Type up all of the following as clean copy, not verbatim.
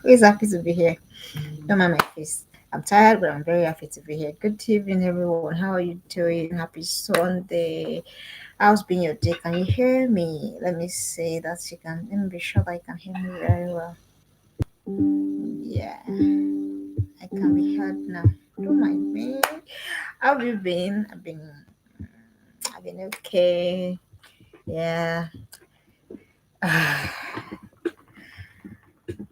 Who is happy to be here? Don't mind my face. I'm tired, but I'm very happy to be here. Good evening, everyone. How are you doing? Happy Sunday. How's been your day? Can you hear me? Let me say that you can. Let me be sure that you can hear me very well. Yeah, I can be heard now. Don't mind me. How have you been? I've been okay. Yeah.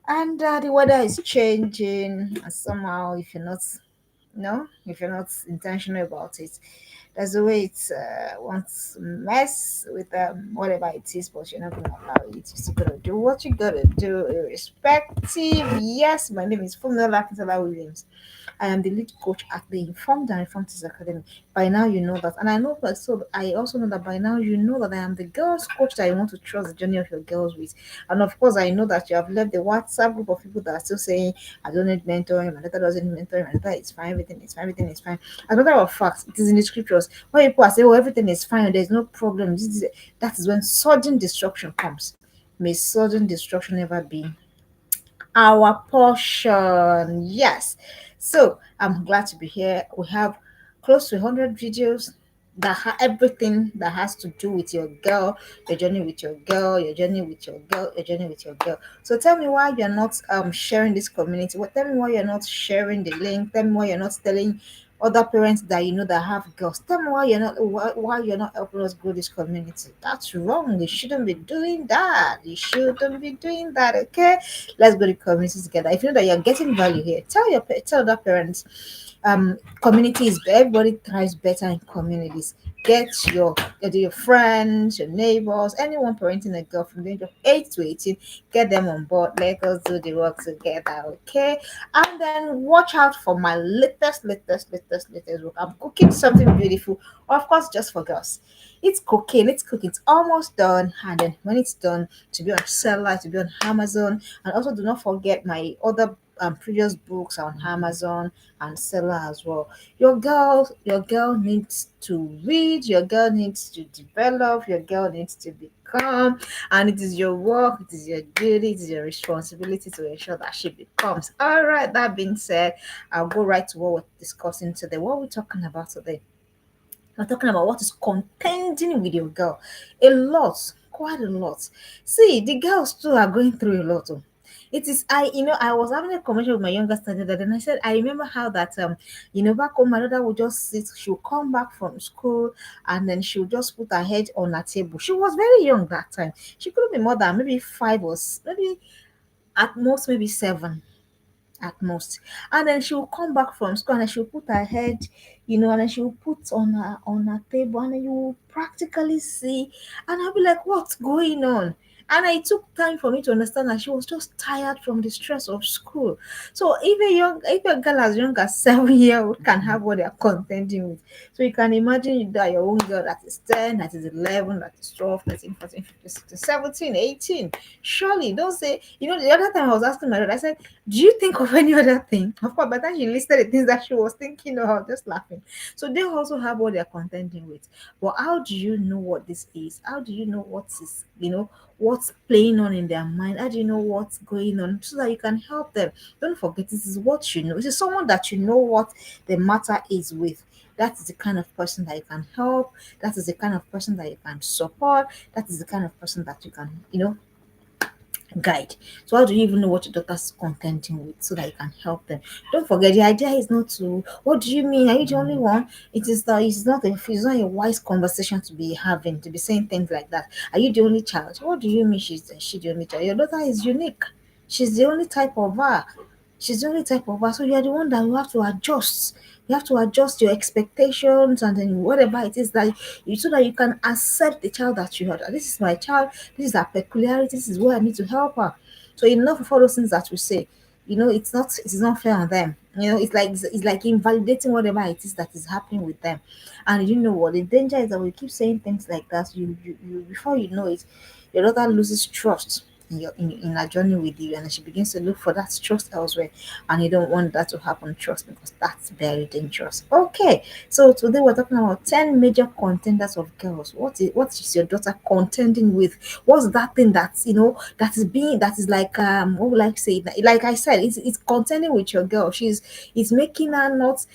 And the weather is changing. And somehow, if you're not no, if you're not intentional about it, there's a way it wants to mess with whatever it is, but you're not gonna allow it. You're still gonna do what you gotta do, irrespective. Yes, my name is Fumiola Akintola Williams. I am the lead coach at the Informed and Informed Academy. By now, you know that, and I know that. So I also know that by now you know that I am the girls' coach that you want to trust the journey of your girls with. And of course, I know that you have left the WhatsApp group of people that are still saying, "I don't need mentoring. My daughter doesn't need mentoring. My daughter is fine. Everything is fine. Everything is fine." As a matter of fact, it is in the scriptures. When people are saying, "Oh, everything is fine. There's no problem," that is when sudden destruction comes. May sudden destruction never be our portion. Yes. So I'm glad to be here. We have close to 100 videos that everything that has to do with your girl, your journey with your girl, your journey with your girl, your journey with your girl. So tell me why you're not sharing this community. Well, tell me why you're not sharing the link. Tell me why you're not telling other parents that you know that have girls. Tell me why you're not helping us grow this community. That's wrong. You shouldn't be doing that. You shouldn't be doing that. Okay, let's go to community together. If you know that you're getting value here, tell other parents. Community is everybody thrives better in communities. Get your friends, your neighbors, anyone parenting a girl from the age of 8 to 18, get them on board. Let us do the work together, okay? And then watch out for my latest work. I'm cooking something beautiful, of course, just for girls. It's cooking, it's cooking, it's almost done. And then when it's done, to be on seller, to be on Amazon, and also do not forget my other previous books on Amazon and seller as well. Your girl needs to read, your girl needs to develop, your girl needs to become, and it is your work, it is your duty, it is your responsibility to ensure that she becomes. All right, that being said, I'll go right to what we're discussing today. What are we talking about today? We're talking about what is contending with your girl. A lot, quite a lot. See, the girls too are going through a lot. Oh. It is I was having a conversation with my younger sister the other day, and I said I remember how that back home my daughter would just sit, she'll come back from school and then she'll just put her head on her table. She was very young that time. She couldn't be more than maybe maybe at most maybe 7 at most. And then she will come back from school and then she'll put her head, and then she'll put on her table and then you will practically see and I'll be like, what's going on? And it took time for me to understand that she was just tired from the stress of school. So if a girl as young as 7 year old can have what they are contending with, so you can imagine that your own girl that is 10, that is 11, that is 12, 13, 14, 15, 16, 17, 18. Surely don't say, the other time I was asking my daughter, I said, do you think of any other thing? Of course, by the time she listed the things that she was thinking of, I was just laughing. So they also have what they're contending with. But how do you know what this is? How do you know what's playing on in their mind? How do you know what's going on so that you can help them? Don't forget, this is what you know. This is someone that you know what the matter is with. That is the kind of person that you can help. That is the kind of person that you can support. That is the kind of person that you can, guide. So how do you even know what your daughter's contenting with so that you can help them? Don't forget, the idea is not to, what do you mean? Are you the only one? It's not a wise conversation to be having, to be saying things like that. Are you the only child? What do you mean she the only child? Your daughter is unique. She's the only type of her. She's the only type of her. So you're the one that you have to adjust. You have to adjust your expectations and then whatever it is that so that you can accept the child that you have. This is my child, this is her peculiarity, this is where I need to help her. So enough of all those things that we say. It's not fair on them. It's like invalidating whatever it is that is happening with them. And you know what? The danger is that we keep saying things like that. You before you know it, your daughter loses trust in a journey with you, and she begins to look for that trust elsewhere, and you don't want that to happen, trust, because that's very dangerous. Okay, so today we're talking about 10 major contenders of girls. What is your daughter contending with? What's that thing that's, that is like, what would I say, like I said, it's contending with your girl. It's making her not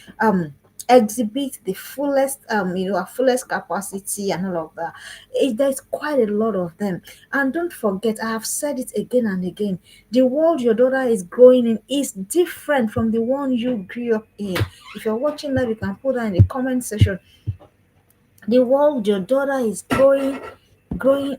exhibit the fullest, her fullest capacity and all of that. There's quite a lot of them. And don't forget, I have said it again and again, the world your daughter is growing in is different from the one you grew up in. If you're watching live, you can put that in the comment section. The world your daughter is growing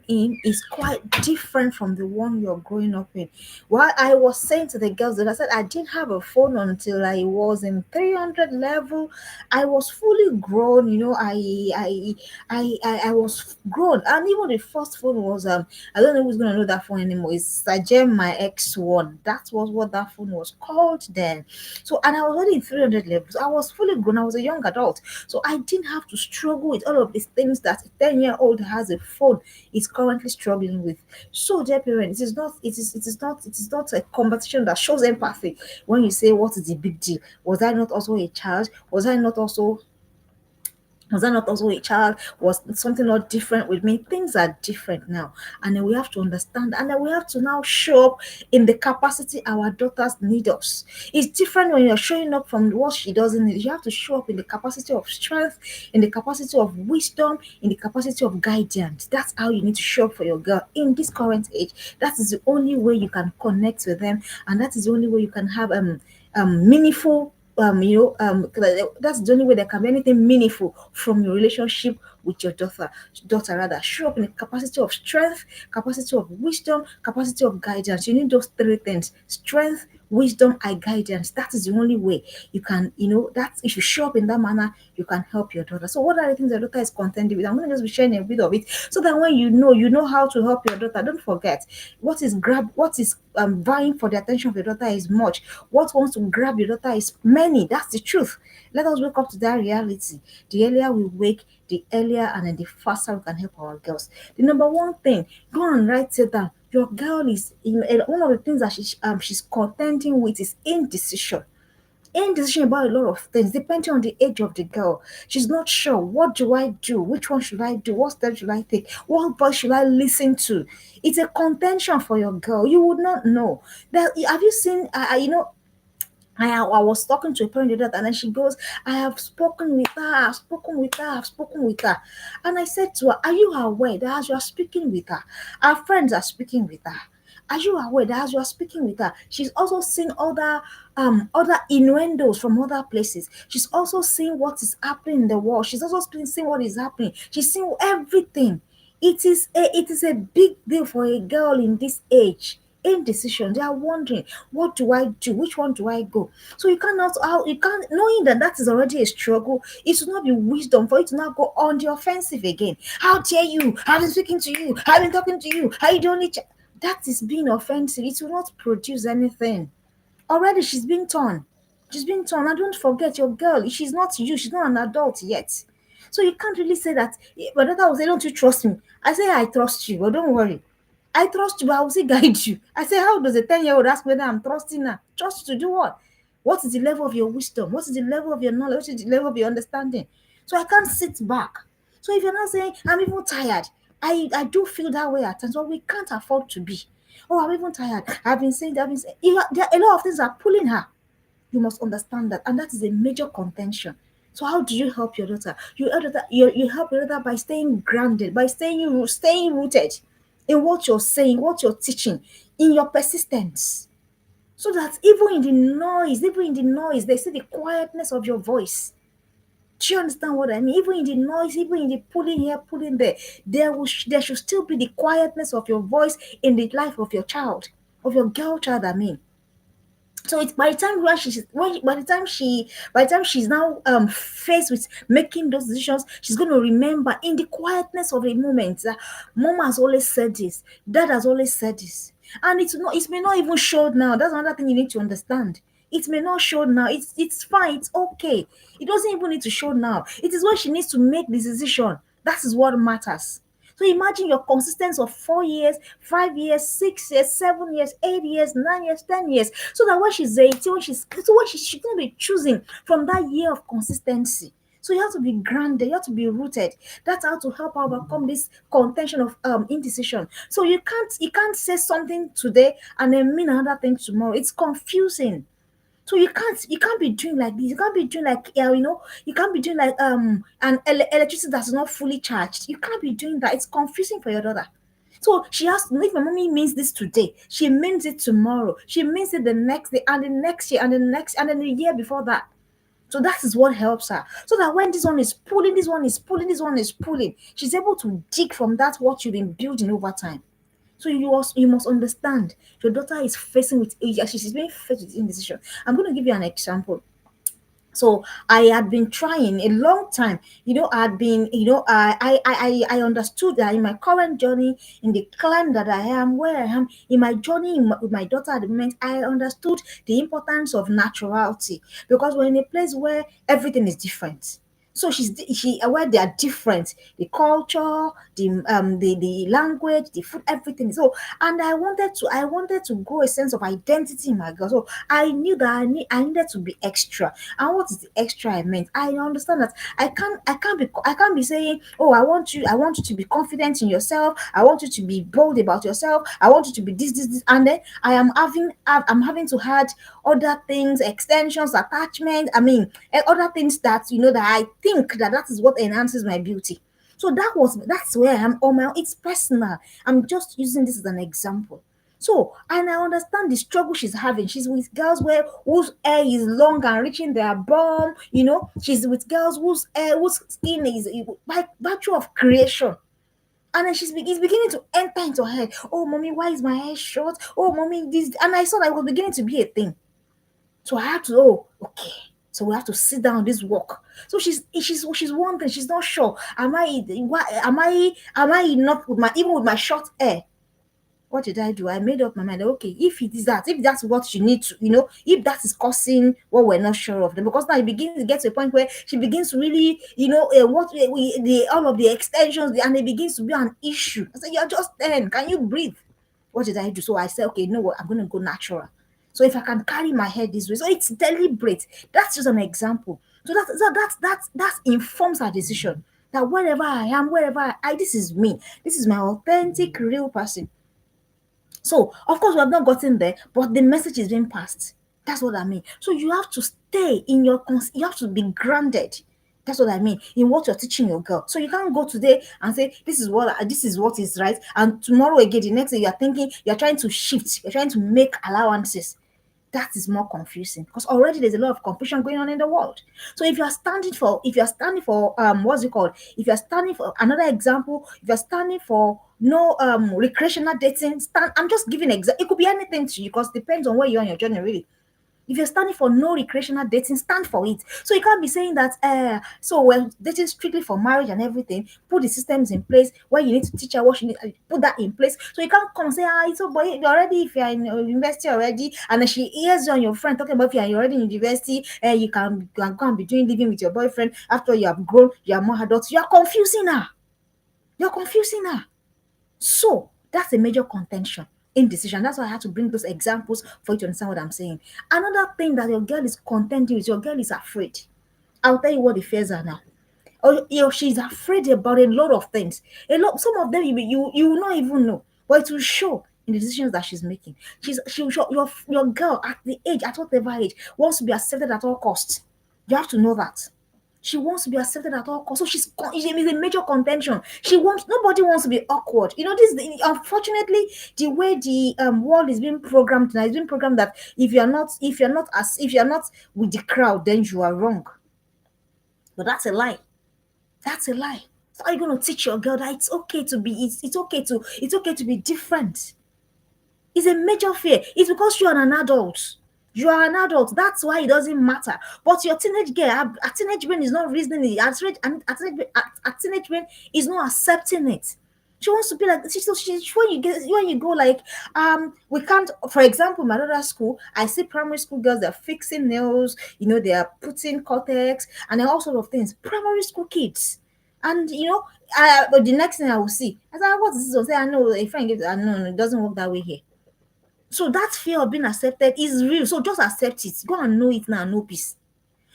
in is quite different from the one you're growing up in. What I was saying to the girls that I said I didn't have a phone until I was in 300 level. I was fully grown, I was grown. And even the first phone was, I don't know who's gonna know that phone anymore. It's Sajem my X1. That was what that phone was called then. So, and I was already in 300 levels. I was fully grown. I was a young adult. So I didn't have to struggle with all of these things that a 10-year-old has a phone is currently struggling with. So, dear parents, it is not a competition that shows empathy when you say, what is the big deal? Was I not also a child? Was something not different with me? Things are different now. And then we have to understand. And then we have to now show up in the capacity our daughters need us. It's different when you're showing up from what she doesn't need. You have to show up in the capacity of strength, in the capacity of wisdom, in the capacity of guidance. That's how you need to show up for your girl in this current age. That is the only way you can connect with them. And that is the only way you can have meaningful, that's the only way there can be anything meaningful from your relationship with your daughter rather. Show up in the capacity of strength, capacity of wisdom, capacity of guidance. You need those three things: strength, wisdom, and guidance. That is the only way you can, that if you show up in that manner, you can help your daughter. So what are the things your daughter is contending with? I'm going to just be sharing a bit of it, so that when you know how to help your daughter. Don't forget, what is vying for the attention of your daughter is much. What wants to grab your daughter is many. That's the truth. Let us wake up to that reality. The earlier we wake, the earlier and then the faster we can help our girls. The number one thing, go and write it down. Your girl is one of the things that she's contending with is indecision. Indecision about a lot of things, depending on the age of the girl. She's not sure, what do I do? Which one should I do? What step should I take? What voice should I listen to? It's a contention for your girl. You would not know. That have you seen? I was talking to a parent the other day, and then she goes, I have spoken with her, I've spoken with her, I've spoken with her. And I said to her, are you aware that as you are speaking with her, our friends are speaking with her? Are you aware that as you are speaking with her, she's also seeing other innuendos from other places? She's also seeing what is happening in the world. She's also seeing what is happening. She's seeing everything. It is a big deal for a girl in this age. Indecision. They are wondering, what do I do? Which one do I go? So you can't, knowing that that is already a struggle. It should not be wisdom for you to not go on the offensive again. How dare you? I've been speaking to you. I've been talking to you. How you don't need? That is being offensive. It will not produce anything. Already she's been torn. She's been torn. And don't forget, your girl, she's not you. She's not an adult yet. So you can't really say that. My daughter will say, don't you trust me? I say, I trust you, but don't worry. I trust you, but I will still guide you. I say, how does a 10-year-old ask whether I'm trusting her? Trust to do what? What is the level of your wisdom? What is the level of your knowledge? What is the level of your understanding? So I can't sit back. So if you're not saying, I'm even tired, I do feel that way at times, but we can't afford to be. Oh, I'm even tired. I've been saying that. There are a lot of things are pulling her. You must understand that. And that is a major contention. So how do you help your daughter? You help your daughter by staying grounded, by staying rooted in what you're saying, what you're teaching, in your persistence. So that even in the noise, they see the quietness of your voice. Do you understand what I mean? Even in the noise, even in the pulling here, pulling there, there should still be the quietness of your voice in the life of your child, of your girl child, I mean. So it's by the time where she's when by the time she's now faced with making those decisions, she's going to remember in the quietness of a moment that mom has always said this, dad has always said this. And it may not even show now. That's another thing you need to understand. It may not show now. It's fine, it's okay. It doesn't even need to show now. It is when she needs to make the decision. That is what matters. So imagine your consistency of 4 years, 5 years, 6 years, 7 years, 8 years, 9 years, 10 years. So that when she's 18, she's gonna be choosing from that year of consistency. So you have to be grounded, you have to be rooted. That's how to help her overcome this contention of indecision. So you can't say something today and then mean another thing tomorrow. It's confusing. So you can't be doing like this. You can't be doing like you can't be doing like electricity that's not fully charged. You can't be doing that. It's confusing for your daughter. So she has to, if my mommy means this today, she means it tomorrow. She means it the next day and the next year and the next and then the year before that. So that is what helps her. So that when this one is pulling, this one is pulling, this one is pulling, she's able to dig from that what you've been building over time. So you must understand your daughter is facing with age, she's being faced with indecision. I'm going to give you an example. So I had been trying a long time. I had been, I understood that in my current journey, in the climb that I am, where I am, in my journey with my daughter at the moment, I understood the importance of naturality because we're in a place where everything is different. So she where they are different, the culture, the language, the food, everything. So and I wanted to grow a sense of identity in my girl. So I knew that I needed to be extra. And what is the extra I meant? I understand that I can't be saying, oh, I want you to be confident in yourself. I want you to be bold about yourself. I want you to be this, and then I'm having to add other things, extensions, attachment. I mean, other things that that I think that is what enhances my beauty. So that's where I am on my own. It's personal. I'm just using this as an example. So, and I understand the struggle she's having. She's with girls whose hair is long and reaching their bum. She's with girls whose skin is by virtue of creation. And then it's beginning to enter into her head. Oh, mommy, why is my hair short? Oh, mommy, this. And I saw that it was beginning to be a thing. So I had to, oh, okay. So we have to sit down this walk. So she's wondering, she's not sure. Am I enough with my even with my short hair? What did I do? I made up my mind. Okay, if it is that, if that's what you need to, if that is causing what we're not sure of, then because now it begins to get to a point where she begins to really, what the all of the extensions, and it begins to be an issue. I said, you're just 10. Can you breathe? What did I do? So I said, okay, you know what? I'm going to go natural. So if I can carry my head this way, so it's deliberate. That's just an example. So that informs our decision. That wherever I am, wherever this is me. This is my authentic, real person. So, of course, we have not gotten there, but the message is being passed. That's what I mean. So you have to stay in you have to be grounded. That's what I mean in what you're teaching your girl. So you can't go today and say this is what is right, and tomorrow again, the next day you're thinking you're trying to shift, you're trying to make allowances. That is more confusing because already there's a lot of confusion going on in the world. So if you're standing for what's it called? If you're standing for another example, if you're standing for no recreational dating, I'm just giving example. It could be anything to you because it depends on where you are in your journey, really. If you're standing for no recreational dating, stand for it. So you can't be saying that, so we're dating strictly for marriage and everything. Put the systems in place where you need to teach her what you need, put that in place. So you can't come and say, it's so boy, already, if you're in university already, and then she hears you and your friend talking about if you're already in university, and you can go and be doing living with your boyfriend after you have grown, you are more adults. You're confusing her. You're confusing her. So that's a major contention, indecision. That's why I had to bring those examples for you to understand what I'm saying. Another thing that your girl is contending with, your girl is afraid. I'll tell you what the fears are now. Or she's afraid about a lot of things. Some of them you will not even know, but it will show in the decisions that she's making. She will show your girl at the age, at whatever age, wants to be accepted at all costs. You have to know that. She wants to be accepted at all costs. So it's a major contention. Nobody wants to be awkward. Unfortunately, the way the world is being programmed now, it's being programmed that if you're not with the crowd, then you are wrong. But that's a lie. That's a lie. So are you going to teach your girl that it's okay to be it's okay to be different? It's a major fear. It's because you're an adult. You are an adult. That's why it doesn't matter. But your teenage girl, a teenage brain is not reasoning it. A teenage brain is not accepting it. She wants to be like when you go like we can't, for example, my daughter's school, I see primary school girls, they're fixing nails, they are putting cortex and all sort of things. Primary school kids. And but the next thing I will see, I said, what is this? I'll say, I know a friend gives, no, it doesn't work that way here. So that fear of being accepted is real. So just accept it. Go and know it now, no peace.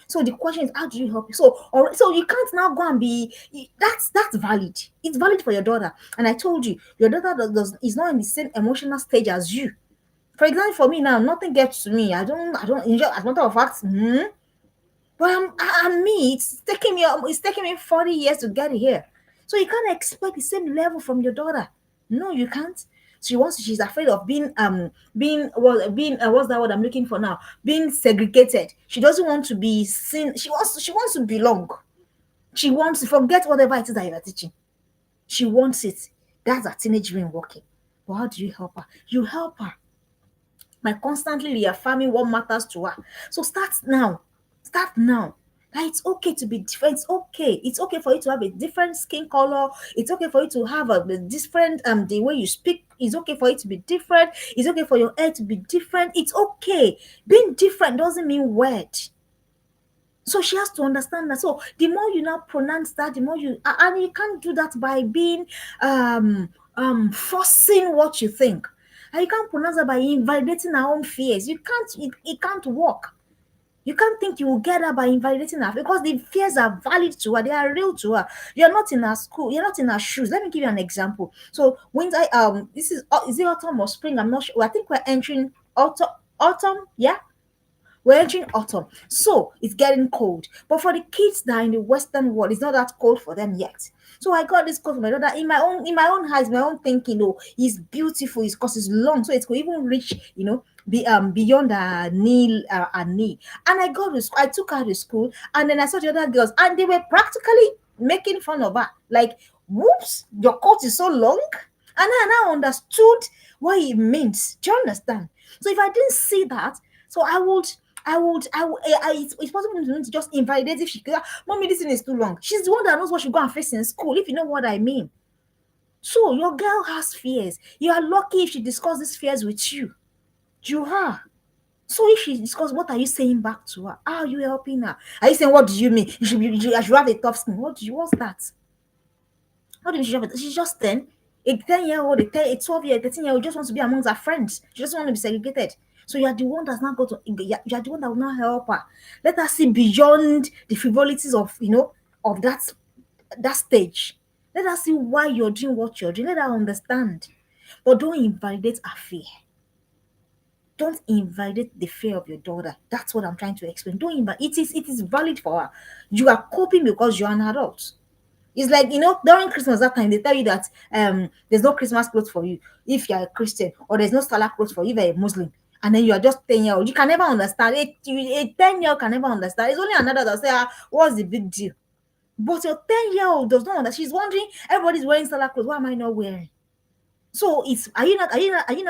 So the question is, how do you help? So you can't now go and be. That's valid. It's valid for your daughter. And I told you, your daughter is not in the same emotional stage as you. For example, for me now, nothing gets to me. I don't enjoy. As a matter of fact, but I'm me. It's taking me 40 years to get here. So you can't expect the same level from your daughter. No, you can't. She's afraid of being what's that word I'm looking for now? Being segregated. She doesn't want to be seen. She wants to belong. She wants to forget whatever it is that you are teaching. She wants it. That's her teenage brain working. But how do you help her? You help her by constantly reaffirming what matters to her. So start now. Start now. That it's okay to be different. It's okay. It's okay for you to have a different skin color. It's okay for you to have a different the way you speak. It's okay for it to be different. It's okay for your hair to be different. It's okay. Being different doesn't mean weird. So she has to understand that. So the more you now pronounce that, the more and you can't do that by being forcing what you think. And you can't pronounce that by invalidating our own fears. It can't work. You can't think you will get her by invalidating her because the fears are valid to her, they are real to her. You're not in her school, you're not in her shoes. Let me give you an example. So when this is it autumn or spring? I'm not sure. I think we're entering autumn, yeah, we're entering autumn, so it's getting cold. But for the kids that are in the Western world, it's not that cold for them yet. So I got this coat for my daughter in my own eyes, my own thinking. Oh, it's beautiful. It's because it's long, so it could even reach, beyond her knee. And I took her to school, and then I saw the other girls, and they were practically making fun of her. Like, whoops, your coat is so long. And I now understood what it means. Do you understand? So if I didn't see that, so it's possible to me to just invalidate if she could. Mommy, this thing is too long. She's the one that knows what she go and face in school, if you know what I mean. So your girl has fears. You are lucky if she discusses these fears with you. You are. So if she discusses, what are you saying back to her? How are you helping her? Are you saying, what do you mean? I should have a tough skin. What's that? What do you mean she have it? She's just 10. A 10-year-old, a 12-year, 13-year-old just wants to be amongst her friends. She doesn't want to be segregated. So you are the one that's not going to, you are the one that will not help her. Let her see beyond the frivolities of that stage. Let her see why you're doing what you're doing. Let her understand. But don't invalidate her fear. Don't invalidate the fear of your daughter. That's what I'm trying to explain. Don't invalidate. It is valid for her. You are coping because you're an adult. It's like, during Christmas that time, they tell you that there's no Christmas clothes for you if you're a Christian, or there's no Salah clothes for you if you're a Muslim. And then you are just 10 year old. You can never understand. A 10-year-old can never understand. It's only another that say, what's the big deal? But your 10-year-old does not understand. She's wondering, everybody's wearing Salah clothes. Why am I not wearing? So are you not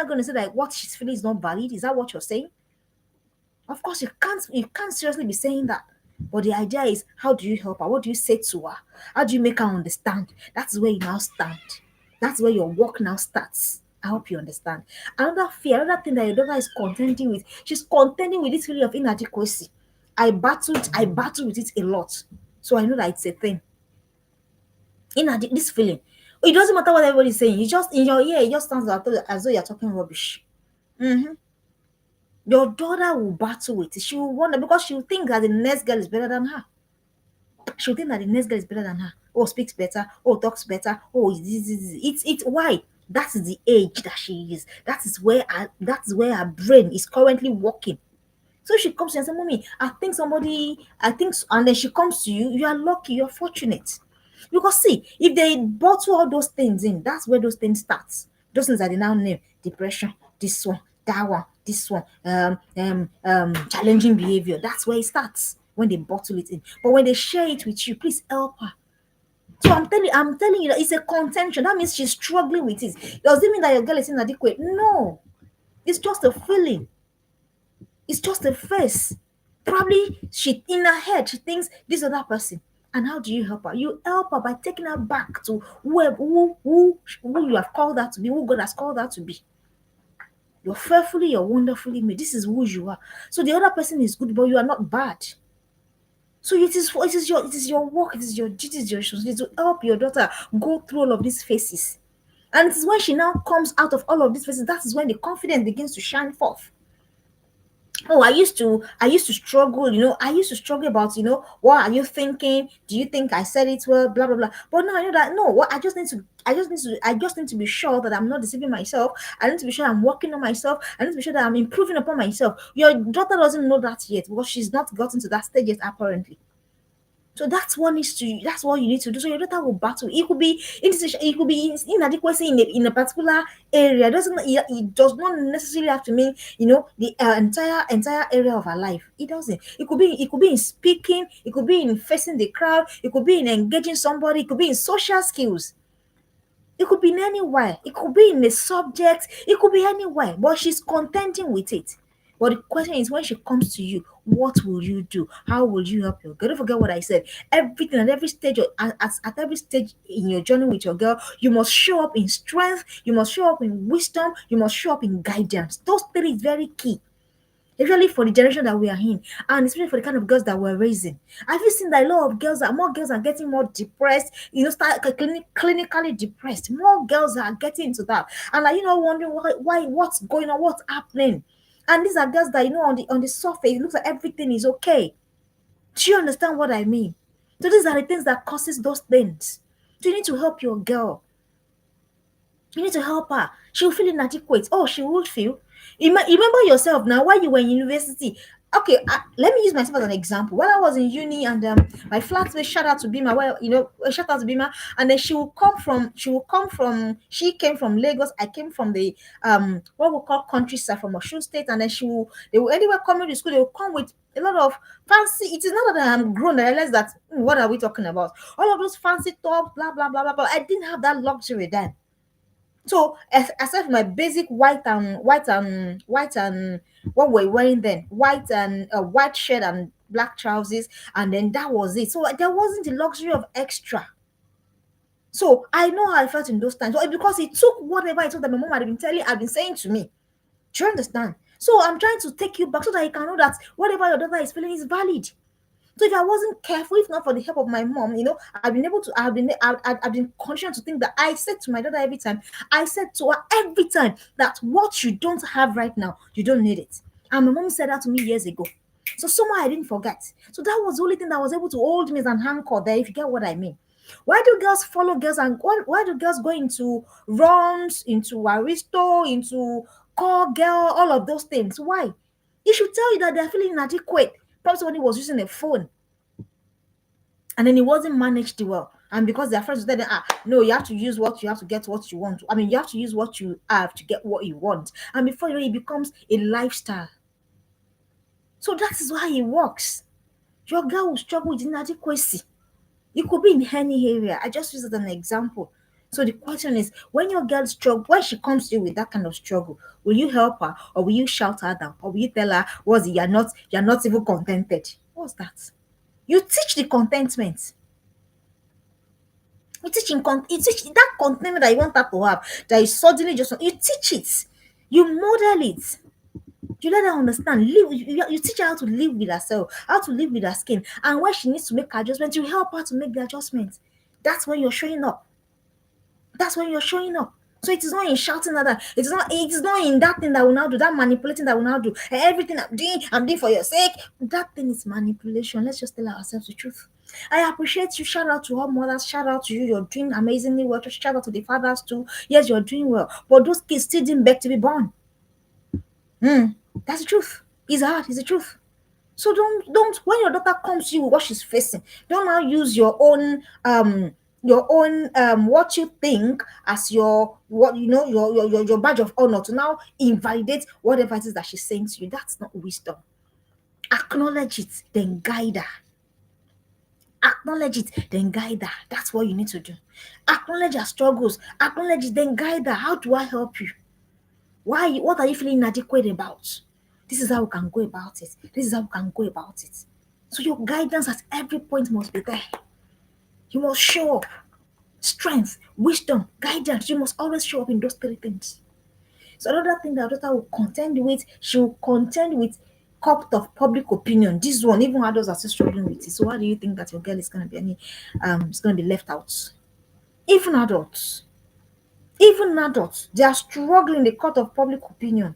going to say that what she's feeling is not valid? Is that what you're saying? Of course, you can't seriously be saying that. But the idea is, how do you help her? What do you say to her? How do you make her understand? That's where you now stand. That's where your work now starts. I hope you understand. Another thing that your daughter is contending with, she's contending with this feeling of inadequacy. I battled with it a lot. So I know that it's a thing. This feeling. It doesn't matter what everybody's saying. You just in your ear, it just sounds as though you're talking rubbish. Mhm. Your daughter will battle with it. She will wonder because she will think that the next girl is better than her. She will think that the next girl is better than her. Oh, speaks better. Oh, talks better. Oh, it's why. That's the age that she is. That is where her brain is currently working. So she comes to you and says, Mommy, and then she comes to you, you are lucky, you're fortunate. Because see, if they bottle all those things in, that's where those things starts. Those things that they now name depression, this one, that one, this one, challenging behavior. That's where it starts when they bottle it in. But when they share it with you, please help her. So I'm telling you that it's a contention. That means she's struggling with it. Does it mean that your girl is inadequate? No. It's just a feeling. It's just a face. Probably she in her head she thinks this other person. And how do you help her? You help her by taking her back to who you have called her to be, who God has called her to be. You're fearfully, you're wonderfully made. This is who you are. So the other person is good, but you are not bad. So it is your work, it is your duty, it is your responsibility to help your daughter go through all of these phases. And it is when she now comes out of all of these phases, that is when the confidence begins to shine forth. Oh, I used to struggle, I used to struggle about, what are you thinking? Do you think I said it well? Blah blah blah. But now I know that no, what I just need to be sure that I'm not deceiving myself. I need to be sure I'm working on myself. I need to be sure that I'm improving upon myself. Your daughter doesn't know that yet because she's not gotten to that stage yet, apparently. So that's what you need to do. So your daughter will battle. It could be indecision, it could be inadequacy in a particular area. It does not necessarily have to mean the entire area of her life. It doesn't. It could be in speaking, it could be in facing the crowd, it could be in engaging somebody, it could be in social skills. It could be in anywhere. It could be in a subject. It could be anywhere. But she's contending with it. But the question is, when she comes to you, what will you do? How will you help your girl? Don't forget what I said. Everything at every stage, at every stage in your journey with your girl, you must show up in strength. You must show up in wisdom. You must show up in guidance. Those three is very key, especially for the generation that we are in, and especially for the kind of girls that we're raising. Have you seen that a lot of more girls are getting more depressed, start clinically depressed? More girls are getting into that, and are wondering why, what's going on, what's happening? And these are girls that on the surface it looks like everything is okay. Do you understand what I mean? So these are the things that causes those things. So you need to help your girl. You need to help her. She'll feel inadequate. Oh, she would feel. Remember yourself now while you were in university. Okay, let me use myself as an example. When I was in uni and my flatmate, shout out to Bima, shout out to Bima, and then she came from Lagos. I came from the what we call countryside, from Osun State, and then they will anywhere coming to school, they will come with a lot of fancy. It is not that I'm grown. I realize that what are we talking about? All of those fancy tops, blah blah blah blah blah. I didn't have that luxury then. So aside from my basic white and what we're wearing then, white shirt and black trousers, and then that was it. So there wasn't the luxury of extra. So I know how I felt in those times. So because it took whatever I told that my mom had been saying to me. Do you understand? So I'm trying to take you back so that you can know that whatever your daughter is feeling is valid. So if I wasn't careful, if not for the help of my mom, I've been conscious to think that I said to my daughter every time, I said to her every time that what you don't have right now, you don't need it. And my mom said that to me years ago. So somehow I didn't forget. So that was the only thing that was able to hold me as an anchor there, if you get what I mean. Why do girls follow girls, and why do girls go into runs, into aristo, into call girl, all of those things? Why? It should tell you that they're feeling inadequate. Perhaps somebody was using a phone and then it wasn't managed well. And because their friends tell them, no, you have to use what you have to get what you want. I mean, you have to use what you have to get what you want. And before you know, it becomes a lifestyle. So that is why it works. Your girl will struggle with inadequacy. It could be in any area. I just use it as an example. So the question is, when your girl struggle, when she comes to you with that kind of struggle, will you help her, or will you shout her down, or will you tell her, "Was you're not even contented"? What's that? You teach the contentment. You teach that contentment that you want her to have. That is suddenly just you teach it. You model it. You let her understand. You teach her how to live with herself, how to live with her skin, and when she needs to make adjustments, you help her to make the adjustments. That's when you're showing up. That's when you're showing up. So it is not in shouting at that. It is not in that thing that will now do, that manipulating that will now do. Everything I'm doing for your sake. That thing is manipulation. Let's just tell ourselves the truth. I appreciate you. Shout out to all mothers. Shout out to you. You're doing amazingly well. Shout out to the fathers too. Yes, you're doing well. But those kids still didn't beg to be born. That's the truth. It's hard. It's the truth. So don't when your daughter comes to you with what she's facing, don't now use your own what you think as your badge of honor to now invalidate whatever it is that she's saying to you. That's not wisdom. Acknowledge it, then guide her. Acknowledge it, then guide her. That's what you need to do. Acknowledge her struggles, acknowledge it, then guide her. How do I help you? What are you feeling inadequate about? This is how we can go about it. This is how we can go about it. So your guidance at every point must be there. You must show up. Strength, wisdom, guidance. You must always show up in those three things. So another thing that daughter will contend with, she will contend with court of public opinion. This one, even adults are still struggling with it. So why do you think that your girl is gonna be it's gonna be left out? Even adults, they are struggling in the court of public opinion.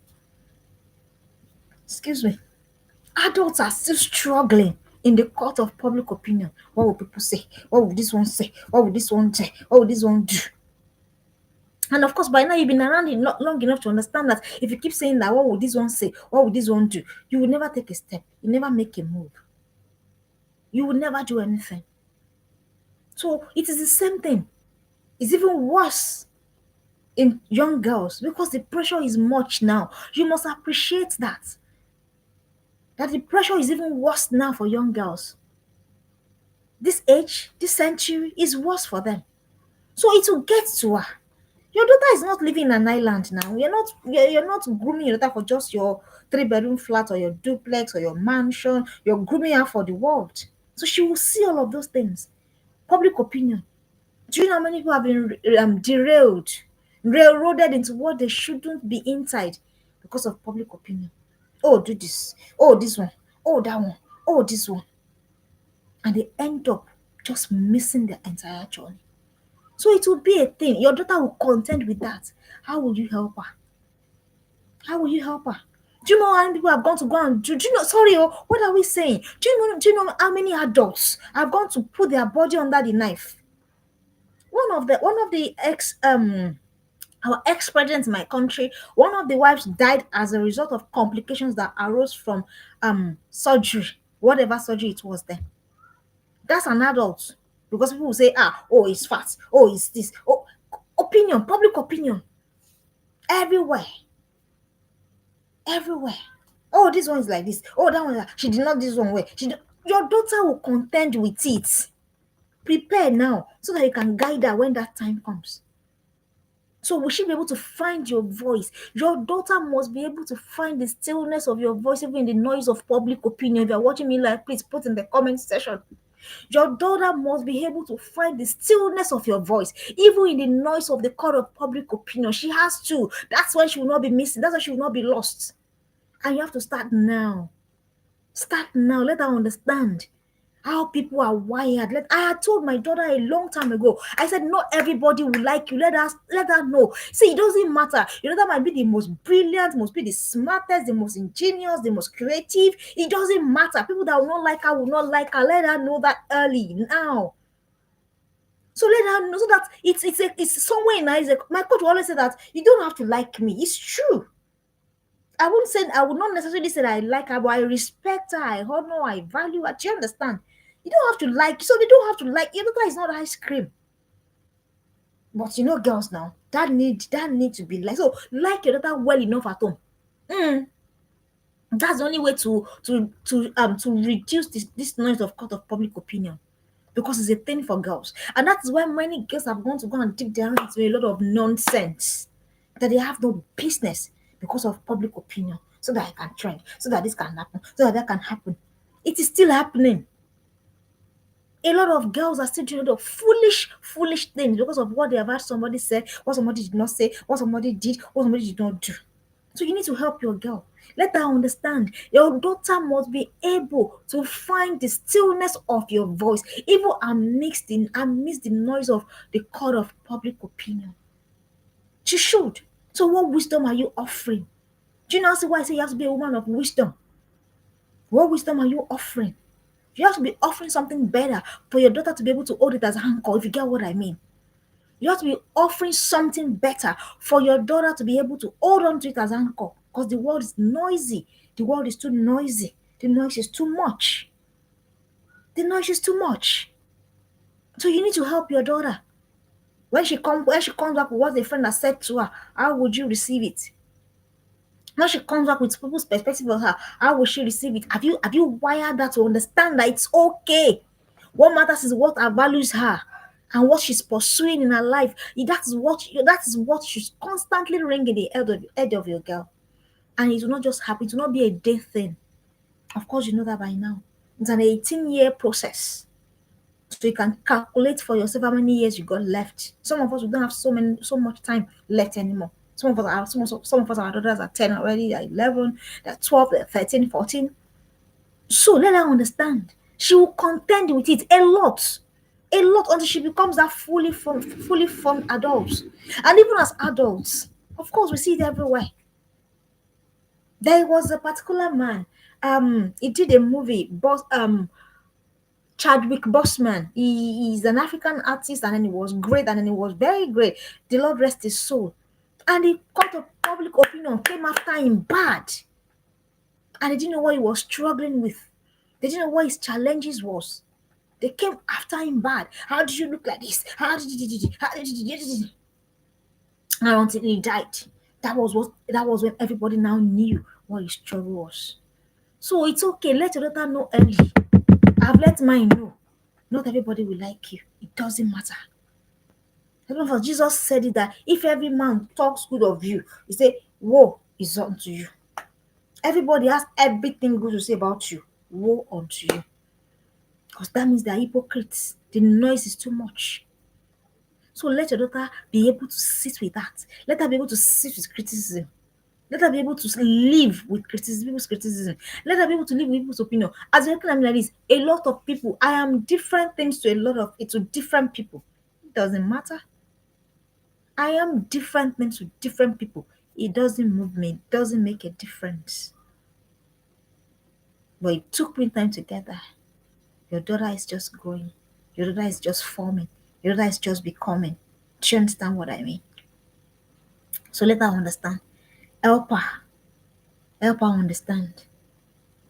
Excuse me. Adults are still struggling in the court of public opinion. What will people say? What will this one say? What will this one say? What will this one do? And of course, by now you've been around it long enough to understand that if you keep saying that, what will this one say? What will this one do? You will never take a step. You never make a move. You will never do anything. So it is the same thing. It's even worse in young girls because the pressure is much now. You must appreciate that. That the pressure is even worse now for young girls. This age, this century is worse for them. So it will get to her. Your daughter is not living in an island now. You're not grooming your daughter for just your 3 bedroom flat or your duplex or your mansion. You're grooming her for the world. So she will see all of those things. Public opinion. Do you know how many people have been derailed, railroaded into what they shouldn't be inside because of public opinion? Oh, do this. Oh, this one. Oh, that one. Oh, this one. And they end up just missing their entire journey. So it will be a thing. Your daughter will contend with that. How will you help her? How will you help her? Do you know how many people have gone to go and do you know? Sorry, what are we saying? Do you know how many adults have gone to put their body under the knife? One of the our ex-president in my country, one of the wives died as a result of complications that arose from surgery, whatever surgery it was then. That's an adult. Because people will say, oh, it's fat, oh, it's this, oh, opinion, public opinion, everywhere, everywhere. Oh, this one is like this. Oh, that one, she did not this one way. Your daughter will contend with it. Prepare now so that you can guide her when that time comes. So will she be able to find your voice? Your daughter must be able to find the stillness of your voice, even in the noise of public opinion. If you're watching me live, please put in the comment section. Your daughter must be able to find the stillness of your voice, even in the noise of the court of public opinion. She has to. That's why she will not be missing. That's why she will not be lost. And you have to start now. Start now. Let her understand how people are wired. I had told my daughter a long time ago. I said, not everybody will like you. Let her know. See, it doesn't matter. Your daughter might be the most brilliant, must be the smartest, the most ingenious, the most creative. It doesn't matter. People that will not like her will not like her. Let her know that early now. So let her know so that it's somewhere in her. My coach will always say that you don't have to like me. It's true. I would not necessarily say that I like her, but I respect her, I honor, I value her. Do you understand? You don't have to like, so they don't have to like. Your daughter is not ice cream. But girls now, that need to be like. So like your daughter well enough at home. That's the only way to reduce this noise of court of public opinion. Because it's a thing for girls. And that's why many girls have gone to go and dig their hands into a lot of nonsense that they have no business because of public opinion. So that I can trend, so that this can happen, so that can happen. It is still happening. A lot of girls are still doing a lot of foolish things because of what they have heard somebody say, what somebody did not say, what somebody did, what somebody did not do. So you need to help your girl. Let her understand. Your daughter must be able to find the stillness of your voice, even amidst the noise of the court of public opinion. She should. So what wisdom are you offering? Do you know why I say you have to be a woman of wisdom? What wisdom are you offering? You have to be offering something better for your daughter to be able to hold it as an anchor, if you get what I mean. You have to be offering something better for your daughter to be able to hold on to it as an anchor, because the world is noisy. The world is too noisy. The noise is too much. The noise is too much. So you need to help your daughter. When she comes back with what a friend has said to her, how would you receive it? When she comes back with people's perspective of her, how will she receive it? Have you wired her to understand that it's okay? What matters is what values her and what she's pursuing in her life. That is what she's constantly ringing the head of your girl. And it will not just happen. It will not be a day thing. Of course, you know that by now. It's an 18-year process. So you can calculate for yourself how many years you got left. Some of us, we don't have so much time left anymore. Some of us, our daughters are 10 already, they're 11, they're 12, they're 13, 14. So let her understand. She will contend with it a lot until she becomes that fully formed adult. And even as adults, of course, we see it everywhere. There was a particular man. He did a movie, Chadwick Boseman. He's an African artist, and then he was great, and then he was very great. The Lord rest his soul. And he got a public opinion came after him bad, and they didn't know what he was struggling with. They didn't know what his challenges was. They came after him bad. How did you look like this? How did you? And until he died, that was when everybody now knew what his struggle was. So it's okay. Let your daughter know early. I've let mine know. Not everybody will like you. It doesn't matter. Remember, Jesus said it that if every man talks good of you, he said, woe is unto you. Everybody has everything good to say about you. Woe unto you. Because that means they're hypocrites. The noise is too much. So let your daughter be able to sit with that. Let her be able to sit with criticism. Let her be able to live with people's criticism. Let her be able to live with people's opinion. As you're looking at me like this, a lot of people, I am different things to different people. It doesn't matter. I am different things to different people. It doesn't move me. It doesn't make a difference. But it took me time to get there. Your daughter is just growing. Your daughter is just forming. Your daughter is just becoming. Do you understand what I mean? So let her understand. Help her. Help her understand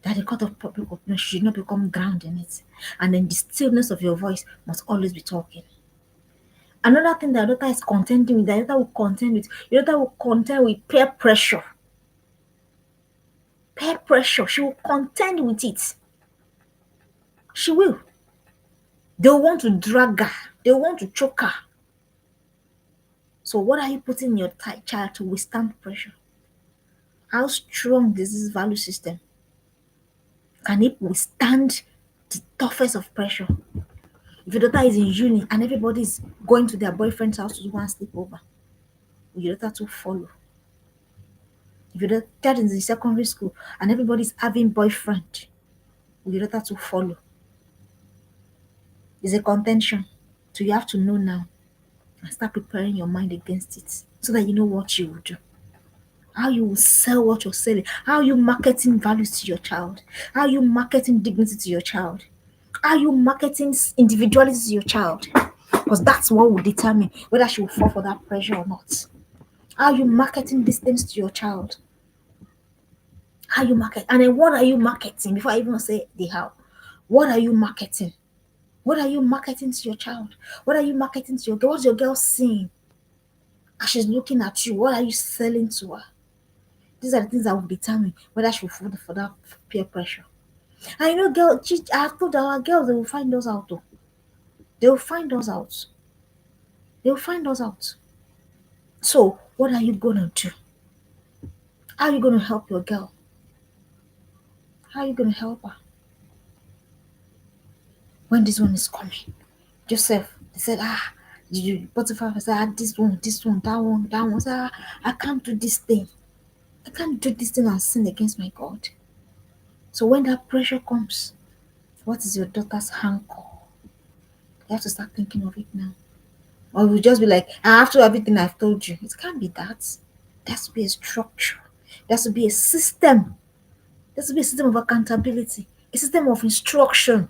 that the court of public opinion should not become ground in it. And then the stillness of your voice must always be talking. Another thing that your daughter is contending with, that your daughter will contend with, your daughter will contend with peer pressure. Peer pressure. She will contend with it. She will. They want to drag her. They want to choke her. So what are you putting in your child to withstand pressure? How strong is this value system? Can it withstand the toughest of pressure? If your daughter is in uni and everybody is going to their boyfriend's house to go and sleep over, will your daughter to follow? If your daughter is in secondary school and everybody is having boyfriend, will your daughter to follow? It's a contention. So you have to know now and start preparing your mind against it so that you know what you will do. How you will sell what you're selling. How you marketing values to your child. How you marketing dignity to your child. How you marketing individuality to your child. Because that's what will determine whether she will fall for that pressure or not. How you marketing these things to your child. How you market. And then what are you marketing? Before I even say the how. What are you marketing? What are you marketing to your child? What are you marketing to your girl? What's your girl seeing? As she's looking at you, what are you selling to her? These are the things that will determine whether she will fall for that peer pressure. And you know, I have told our girls they will find us out though. They will find us out. They will find us out. So, what are you gonna do? How are you gonna help your girl? How are you gonna help her when this one is coming? Joseph, they said, you Potiphar said, this one, that one, that one. Said, I can't do this thing. I can't do this thing and sin against my God. So when that pressure comes, what is your daughter's anchor? You have to start thinking of it now. Or you just be like, I have to everything I've told you. It can't be that. There has to be a structure. There has to be a system. There has to be a system of accountability, a system of instruction.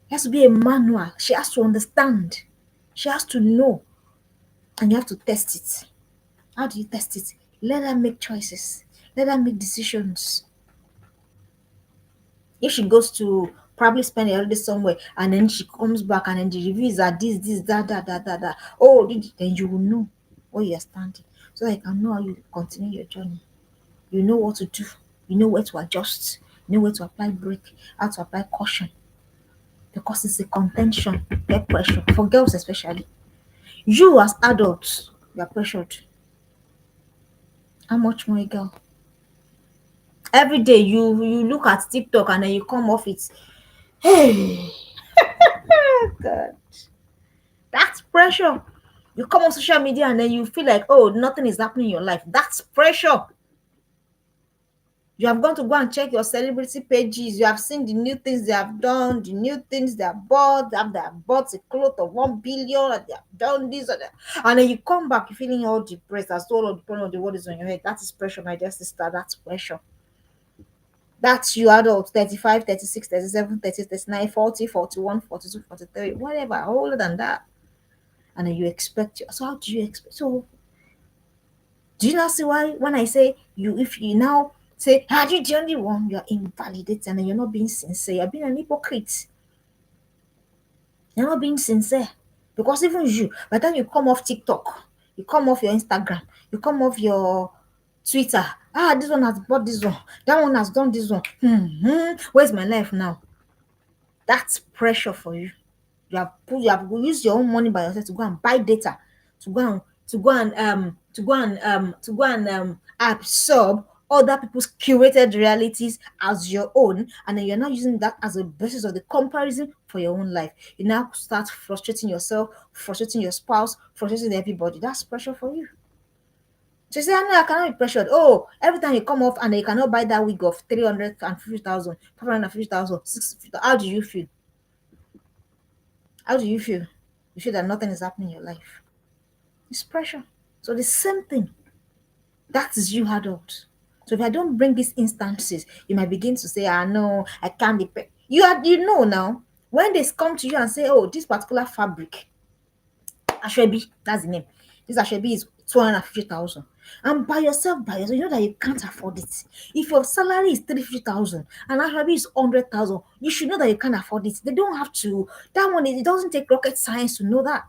There has to be a manual. She has to understand. She has to know. And you have to test it. How do you test it? Let her make choices. Let her make decisions. If she goes to probably spend a holiday somewhere and then she comes back and then the reviews are this, that. Oh, then you will know where you're standing. So that you can know how you continue your journey. You know what to do. You know where to adjust. You know where to apply brake, how to apply caution. Because it's a contention, peer pressure, for girls especially. You as adults, you are pressured. How much more a girl? Every day you look at TikTok and then you come off it. Hey, God, that's pressure. You come on social media and then you feel like, oh, nothing is happening in your life. That's pressure. You have gone to go and check your celebrity pages. You have seen the new things they have done, the new things they have bought. They have bought a cloth of 1 billion, and they have done this and that. And then you come back, you're feeling all depressed as all of the problem of the world is on your head. That is pressure, my dear sister. That's pressure. That's you adult 35, 36, 37, 30, 39, 40, 41, 42, 43, whatever, older than that. And then you expect, so how do you expect? So do you not see why when I say you, if you now say, are you the only one, you're invalidating and you're not being sincere, you're being an hypocrite. You're not being sincere. Because even you, by the time you come off TikTok, you come off your Instagram, you come off your Twitter, this one has bought this one, that one has done this one. Where's my life now? That's pressure for you. You have used your own money by yourself to go and buy data, to go and absorb other people's curated realities as your own, and then you're not using that as a basis of the comparison for your own life. You now start frustrating yourself, frustrating your spouse, frustrating everybody. That's pressure for you. So you say, no, I cannot be pressured. Oh, every time you come off and you cannot buy that wig of 350,000, 550,000, 650,000, how do you feel? How do you feel? You feel that nothing is happening in your life. It's pressure. So the same thing. That is you adult. So if I don't bring these instances, you might begin to say, no, I can't be you know now. When they come to you and say, oh, this particular fabric, Ashwebi, that's the name. This Ashwebi is 250,000. And by yourself, you know that you can't afford it. If your salary is 350,000 and Ashwebi is 100,000, you should know that you can't afford it. They don't have to. That one, it doesn't take rocket science to know that.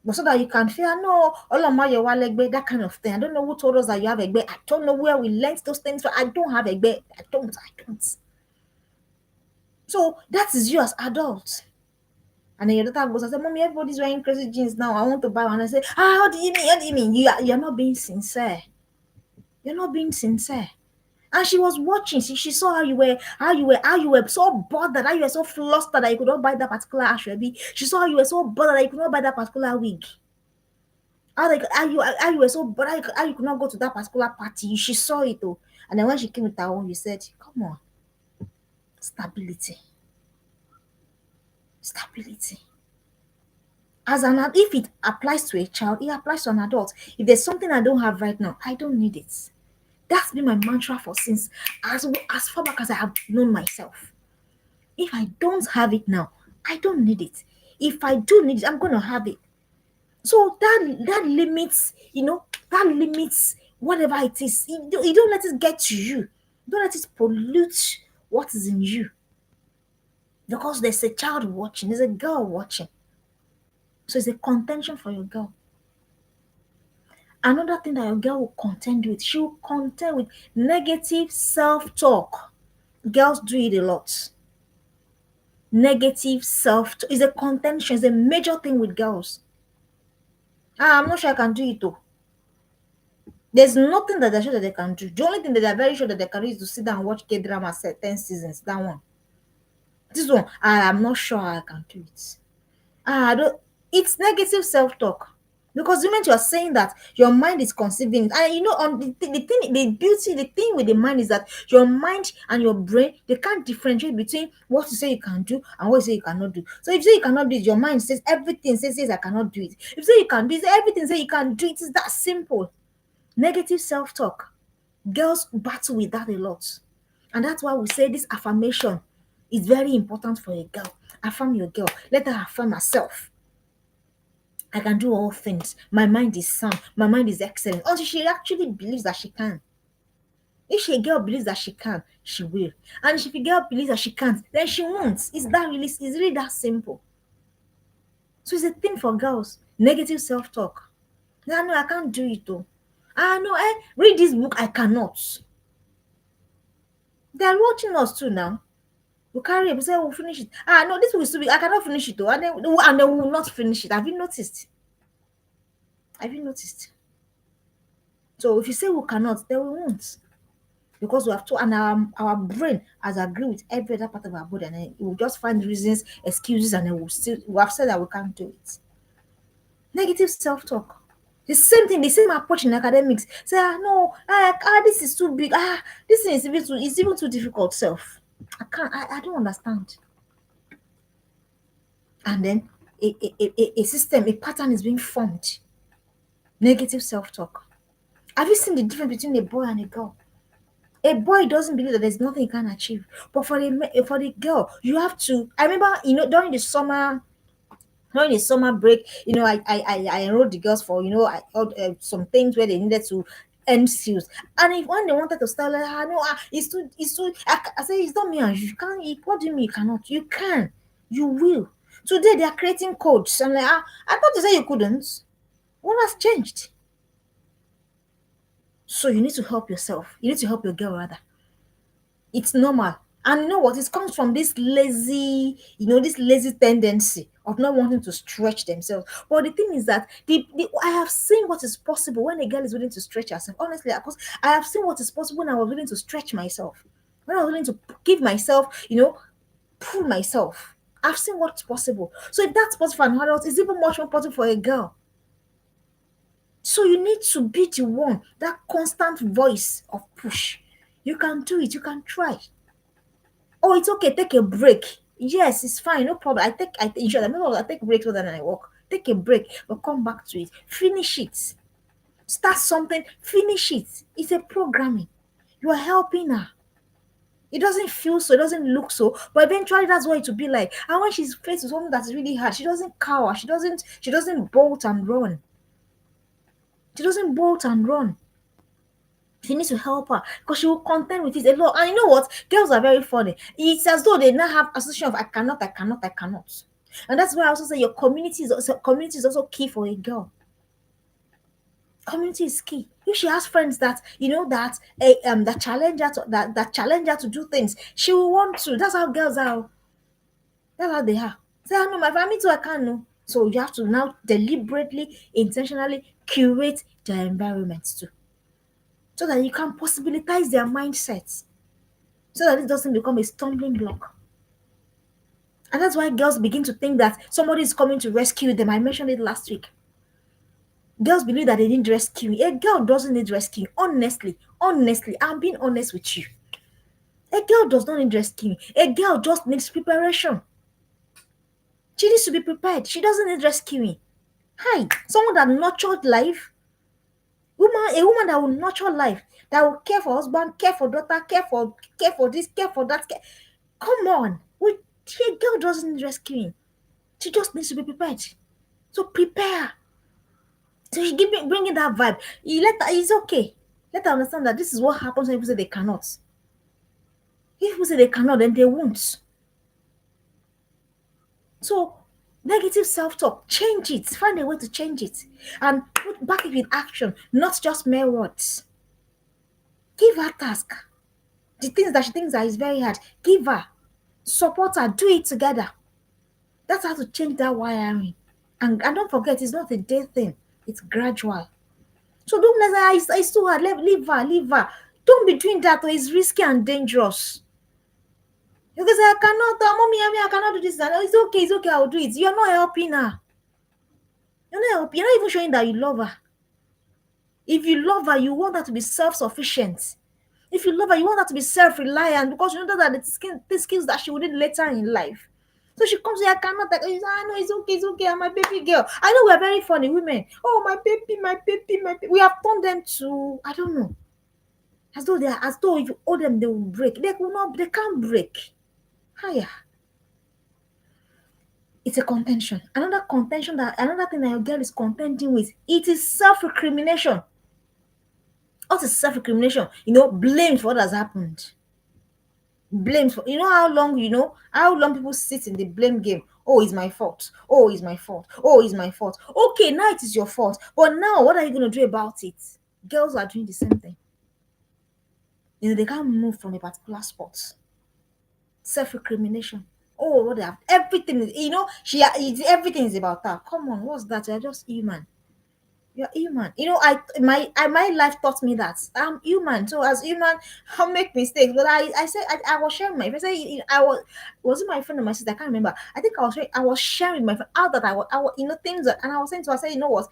But so that you can feel, no, all of my legbe, that kind of thing. I don't know who told us that you have egbe. I don't know where we learned those things, but I don't have egbe. I don't. So that is you as adults. And then your daughter goes and says, Mommy, everybody's wearing crazy jeans now. I want to buy one. I say, what do you mean? What do you mean? You're not being sincere. You're not being sincere. And she was watching. She saw how you were so bothered, how you were so flustered that you could not buy that particular ashwebi. She saw how you were so bothered that you could not buy that particular wig. How you were so bothered, how you could not go to that particular party. She saw it though. And then when she came with that one, you said, come on, stability. Stability. If it applies to a child, it applies to an adult. If there's something I don't have right now, I don't need it. That's been my mantra for since as far back as I have known myself. If I don't have it now, I don't need it. If I do need it, I'm gonna have it. So that limits, that limits whatever it is. You don't let it get to you. Don't let it pollute what is in you. Because there's a child watching, there's a girl watching. So it's a contention for your girl. Another thing that your girl will contend with, she will contend with negative self-talk. Girls do it a lot. Negative self-talk is a contention, it's a major thing with girls. I'm not sure I can do it though. There's nothing that they're sure that they can do. The only thing that they're very sure that they can do is to sit down and watch K-drama set 10 seasons. That one. This one, I'm not sure I can do it. I don't. It's negative self-talk. Because the moment you are saying that, your mind is conceiving it. And on the thing with the mind is that your mind and your brain, they can't differentiate between what you say you can do and what you say you cannot do. So if you say you cannot do it, your mind says everything says I cannot do it. If you say you can do it, everything says you can do it. It's that simple. Negative self-talk. Girls battle with that a lot. And that's why we say this affirmation is very important for a girl. Affirm your girl. Let her affirm herself. I can do all things. My mind is sound. My mind is excellent. Until she actually believes that she can. If a girl believes that she can, she will. And if a girl believes that she can't, then she won't. It's really that simple. So it's a thing for girls. Negative self-talk. No, I can't do it though. No, read this book, I cannot. They're watching us too now. We'll carry it, we say we'll finish it. No, this will still be, I cannot finish it though. And then we will not finish it. Have you noticed? So if you say we cannot, then we won't. Because we have to, and our brain has agreed with every other part of our body, and then we will just find reasons, excuses, and then we have said that we can't do it. Negative self-talk. The same thing, the same approach in academics. Say, no, this is too big. This thing is even too difficult. Self, I don't understand. And then a system, a pattern is being formed. Negative self-talk. Have you seen the difference between a boy and a girl? A boy doesn't believe that there's nothing he can achieve, but for the girl, you have to. I remember, during the summer break, I enrolled the girls for some things where they needed to end skills. And if when they wanted to start, like, no, it's too. I say it's not me and you can't. What do you mean you cannot? You can, you will. Today they are creating codes. I'm like, I thought you said you couldn't. What has changed? So you need to help yourself. You need to help your girl rather. It's normal. And you know what? It comes from this lazy tendency of not wanting to stretch themselves. But the thing is that I have seen what is possible when a girl is willing to stretch herself. Honestly, because I have seen what is possible when I was willing to stretch myself. When I was willing to give myself, pull myself. I've seen what's possible. So if that's possible for an adult, it's even much more possible for a girl. So you need to be the one, that constant voice of push. You can do it, you can try. Oh, it's okay. Take a break. Yes, it's fine. No problem. In short, I take breaks more than I work. Take a break, but come back to it. Finish it. Start something. Finish it. It's a programming. You are helping her. It doesn't feel so. It doesn't look so. But eventually, that's what it will be like. And when she's faced with something that's really hard, she doesn't cower. She doesn't bolt and run. She doesn't bolt and run. She needs to help her because she will contend with it a lot. And you know what? Girls are very funny. It's as though they now have association of I cannot, I cannot, I cannot. And that's why I also say your community is also key for a girl. Community is key. If she has friends that that challenge her to do things, she will want to. That's how girls are. That's how they are. Say, I know my family too, I can't know. So you have to now deliberately, intentionally curate their environment too, so that you can possibilitize their mindsets, so that it doesn't become a stumbling block. And that's why girls begin to think that somebody is coming to rescue them. I mentioned it last week. Girls believe that they need rescuing. A girl doesn't need rescuing. Honestly, I'm being honest with you. A girl does not need rescuing. A girl just needs preparation. She needs to be prepared. She doesn't need rescuing. Hi, someone that nurtured life, a woman that will nurture life, that will care for husband, care for daughter, care for this, care for that. Come on, a girl doesn't need rescuing. She just needs to be prepared. So prepare. So she bringing that vibe. You let her, it's okay. Let her understand that this is what happens when people say they cannot. If people say they cannot, then they won't. So negative self-talk, change it. Find a way to change it. And back it with action, not just mere words. Give her task. The things that she thinks that is very hard, give her. Support her. Do it together. That's how to change that wiring. And don't forget, it's not a day thing. It's gradual. So don't let her, it's too hard. Leave her. Don't be doing that, or it's risky and dangerous. You can say, I cannot, mommy, I cannot do this. It's okay, I'll do it. You're not helping her. You're not even showing that you love her. If you love her, you want her to be self-sufficient. If you love her, you want her to be self-reliant, because you know that the skills that she will need later in life. So she comes here, I cannot. Like, I know it's okay. I'm my baby girl. I know we're very funny women. Oh, my baby, my baby, my baby. We have turned them to, I don't know, as though if you owe them, they will break. They will not. They can't break. Higher. It's a contention. Another thing that your girl is contending with. It is self-recrimination. What is self-recrimination? Blame for what has happened. Blame for how long people sit in the blame game. Oh, it's my fault. Oh, it's my fault. Oh, it's my fault. Okay, now it is your fault. But now what are you going to do about it? Girls are doing the same thing. They can't move from a particular spot. Self-recrimination. Oh, what they have everything is, everything is about her. Come on, what's that? You're just human. You're human. My life taught me that I'm human. So as human, I'll make mistakes. But I said I was sharing my friend. I was it my friend or my sister? I can't remember. I think I was sharing my friend out that I was things that, and I was saying to her, I said, what?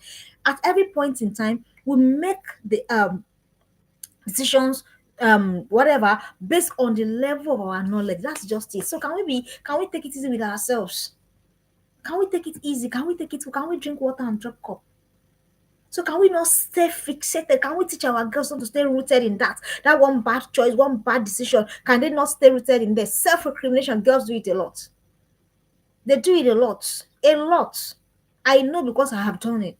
At every point in time, we make the decisions whatever based on the level of our knowledge. That's just it. So can we take it easy with ourselves? Can we take it easy? Can we drink water and drop cup? So can we not stay fixated? Can we teach our girls not to stay rooted in that one bad choice, one bad decision? Can they not stay rooted in there? Self-recrimination, girls do it a lot. They do it a lot. A lot. I know because I have done it.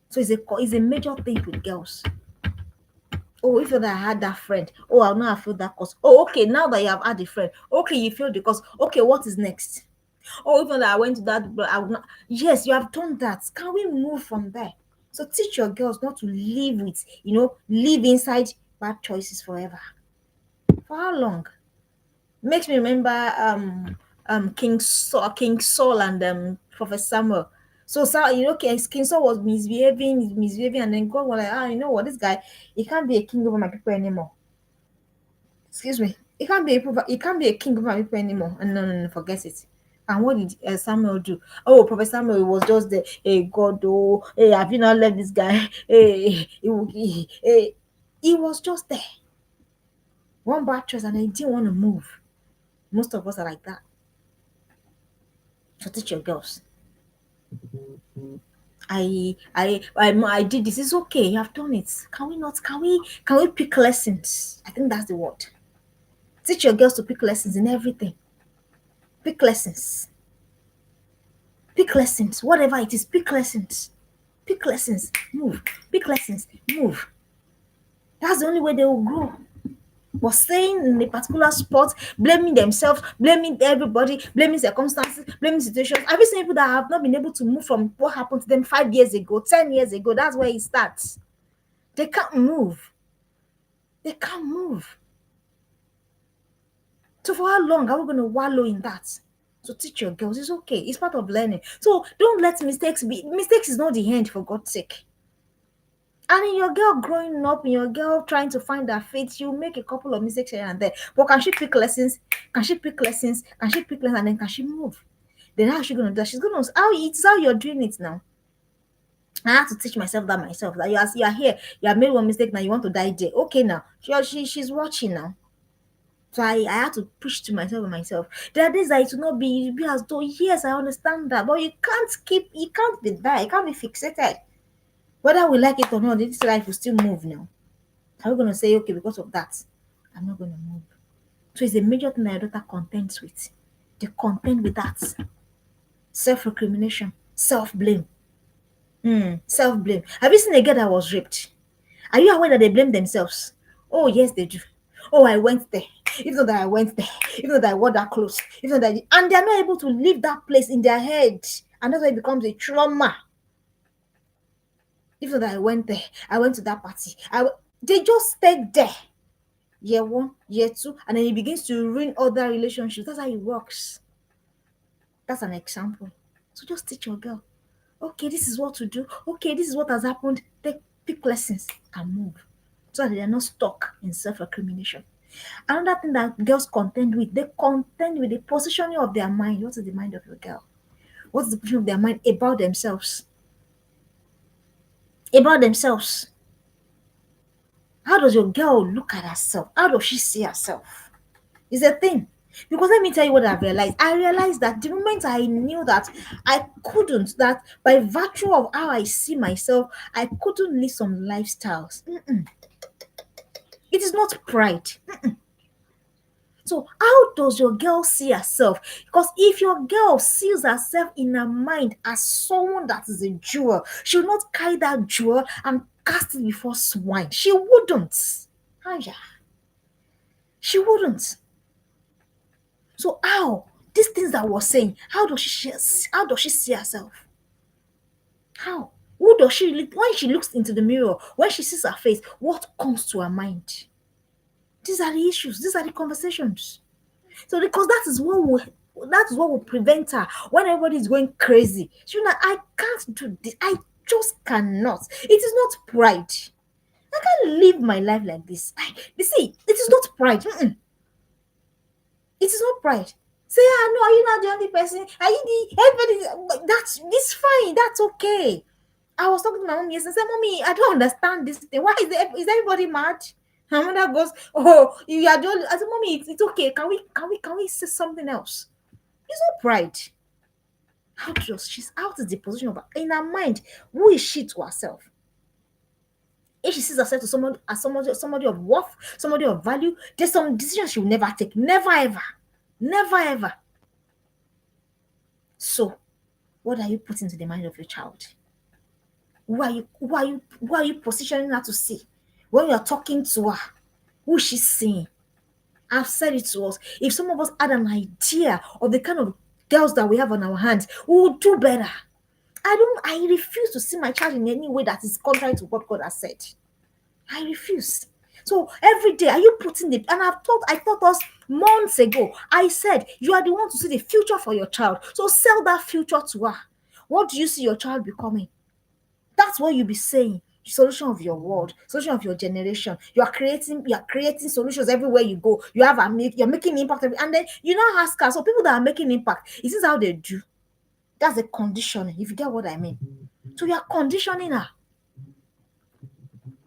So it's a major thing with girls. Oh, if I had that friend, oh, I'll not have failed that course. Oh, okay, now that you have had a friend, okay, you failed the course. Okay, what is next? Oh, even though I went to that, but I would not. Yes, you have done that. Can we move from there? So teach your girls not to live with, live inside bad choices forever. For how long? Makes me remember King Saul and Prophet Samuel. So King Saul was misbehaving, and then God was like, you know what, this guy, he can't be a king over my people anymore. Excuse me, he can't be a king over my people anymore. And no, forget it. And what did Samuel do? Oh, Prophet Samuel was just there. Hey, God, oh, hey, have you not left this guy? Hey, he was just there. One bad choice, and he didn't want to move. Most of us are like that. So teach your girls. I did this. It's okay. You have done it. Can we not? Can we pick lessons? I think that's the word. Teach your girls to pick lessons in everything. Pick lessons. Pick lessons. Whatever it is, pick lessons. Pick lessons. Move. Pick lessons. Move. That's the only way they will grow. But staying in a particular spot, blaming themselves, blaming everybody, blaming circumstances, blaming situations. Have you seen people that have not been able to move from what happened to them 5 years ago, 10 years ago? That's where it starts. They can't move. They can't move. So for how long are we going to wallow in that? So teach your girls. It's okay. It's part of learning. So don't let mistakes be. Mistakes is not the end, for God's sake. And in your girl growing up, in your girl trying to find her faith, she'll make a couple of mistakes here and there. But can she pick lessons? Can she pick lessons? Can she pick lessons? And then can she move? Then how's she gonna do that? She's gonna it's how you're doing it now. I have to teach myself that myself. That you are here, you have made one mistake, now you want to die there. Okay, now she's watching now. So I had to push to myself. There are days that it will not be as though, yes, I understand that, but you can't be there, you can't be fixated. Whether we like it or not, this life will still move now. Are we going to say, okay, because of that, I'm not going to move? So it's a major thing that your daughter contends with. They contend with that. Self-recrimination, self-blame. Self-blame. Have you seen a girl that was raped? Are you aware that they blame themselves? Oh, yes, they do. Oh, I went there. Even though that I went there, even though that I wore that clothes, even though that, and they're not able to leave that place in their head. And that's why it becomes a trauma. Even though that I went there, I went to that party. They just stayed there. Year one, year two, and then it begins to ruin other relationships. That's how it works. That's an example. So just teach your girl. Okay, this is what to do. Okay, this is what has happened. Pick lessons and move. So that they are not stuck in self-recrimination. Another thing that girls contend with, they contend with the positioning of their mind. What is the mind of your girl? What's the position of their mind about themselves? About themselves. How does your girl look at herself? How does she see herself? It's a thing. Because let me tell you what I've realized. I realized that the moment I knew that I couldn't, that by virtue of how I see myself, I couldn't live some lifestyles. It is not pride. So, how does your girl see herself? Because if your girl sees herself in her mind as someone that is a jewel, she will not carry that jewel and cast it before swine. She wouldn't. Oh, yeah. She wouldn't. So how these things that we're saying, how does she see herself? How? Who does she look when she looks into the mirror, when she sees her face, what comes to her mind? These are the issues, these are the conversations. So because that is what will prevent her when everybody is going crazy. She know, I can't do this. just cannot. It is not pride. I can't live my life like this. You see, it is not pride. Mm-mm. It is not pride. Say, ah, no, are you not the only person? Are you the everybody? That's it's fine. That's okay. I was talking to my mom yesterday. I said, Mommy, I don't understand this thing. Why is everybody mad? My mother goes, oh, you are the only. I said, Mommy, it's okay. Can we say something else? It's not pride. She's out of the position of in her mind. Who is she to herself? If she sees herself to someone as somebody of worth, somebody of value, there's some decisions she will never take. Never ever. Never ever. So, what are you putting into the mind of your child? Who are you positioning her to see? When you're talking to her, who is she seeing? I've said it to us. If some of us had an idea of the kind of girls that we have on our hands, we will do better. I refuse to see my child in any way that is contrary to what God has said. I refuse. So every day, are you putting the and I thought us months ago. I said you are the one to see the future for your child. So sell that future to her. What do you see your child becoming? That's what you'll be saying. Solution of your world, solution of your generation. You are creating solutions everywhere you go. You're making impact and then you now ask us. So people that are making impact, is this how they do? That's a conditioning, if you get what I mean. So you are conditioning her.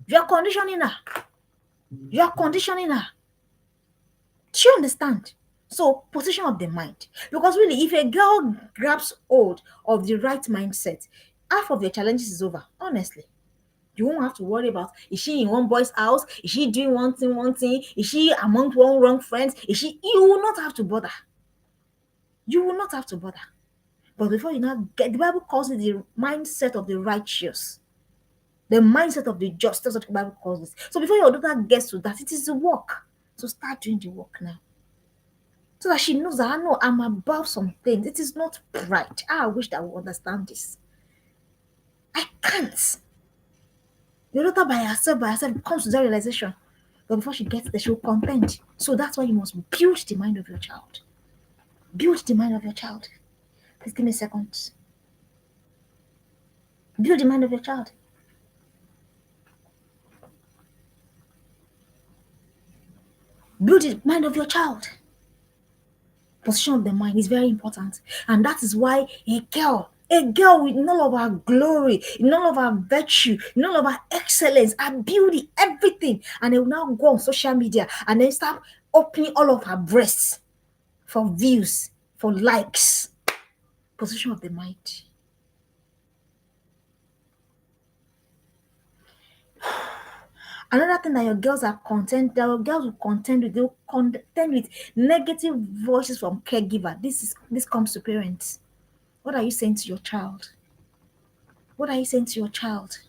You are conditioning her. You are conditioning her. Do you understand? So, position of the mind. Because really, if a girl grabs hold of the right mindset, half of your challenges is over. Honestly. You won't have to worry about is she in one boy's house? Is she doing one thing? Is she among one wrong friends? You will not have to bother. You will not have to bother. But before you now get the Bible calls it the mindset of the righteous. The mindset of the just. That's what the Bible calls it. So before your daughter gets to that, it is the work. So start doing the work now. So that she knows that I know I'm above some things. It is not pride. I wish that I would understand this. I can't. The daughter by herself comes to that realization. But before she gets there, she will contend. So that's why you must build the mind of your child. Build the mind of your child. Please give me a second. Build the mind of your child. Build the mind of your child. Position of the mind is very important. And that is why a girl with none of her glory, none of her virtue, none of her excellence, her beauty, everything, and they will now go on social media and then start opening all of her breasts for views, for likes. Position of the mind. Another thing that your girls are content, that your girls will contend with, they'll contend with negative voices from caregiver. This comes to parents. What are you saying to your child? What are you saying to your child?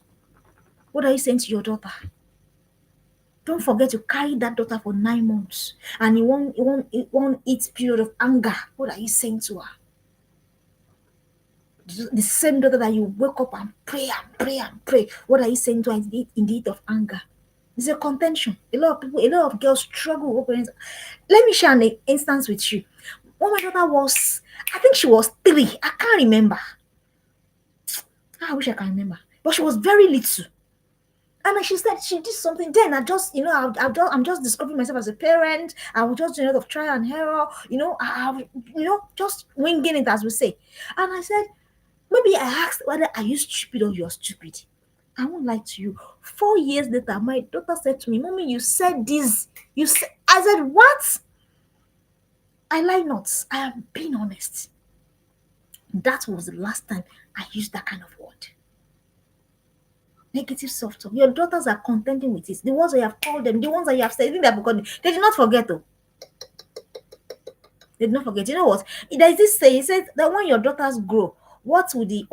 What are you saying to your daughter? Don't forget to carry that daughter for 9 months, and it won't eat period of anger. What are you saying to her? The same daughter that you wake up and pray and pray and pray. What are you saying to her in the heat of anger? It's a contention. A lot of girls struggle with parents. Let me share an instance with you. When my daughter was, I think she was 3. I can't remember. I wish I can remember. But she was very little. And then she said she did something. Then I just, I'm just discovering myself as a parent. I will just do a lot of trial and error. Just winging it, as we say. And I said, maybe I asked whether are you stupid or you're stupid. I won't lie to you. 4 years later, my daughter said to me, Mommy, you said this. I said, what? I lie not. I am being honest. That was the last time I used that kind of word. Negative self-talk. Your daughters are contending with it. The ones that you have called them, the ones that you have said, they have forgotten. They did not forget though. They did not forget. You know what? There is this saying, it says that when your daughters grow, what would the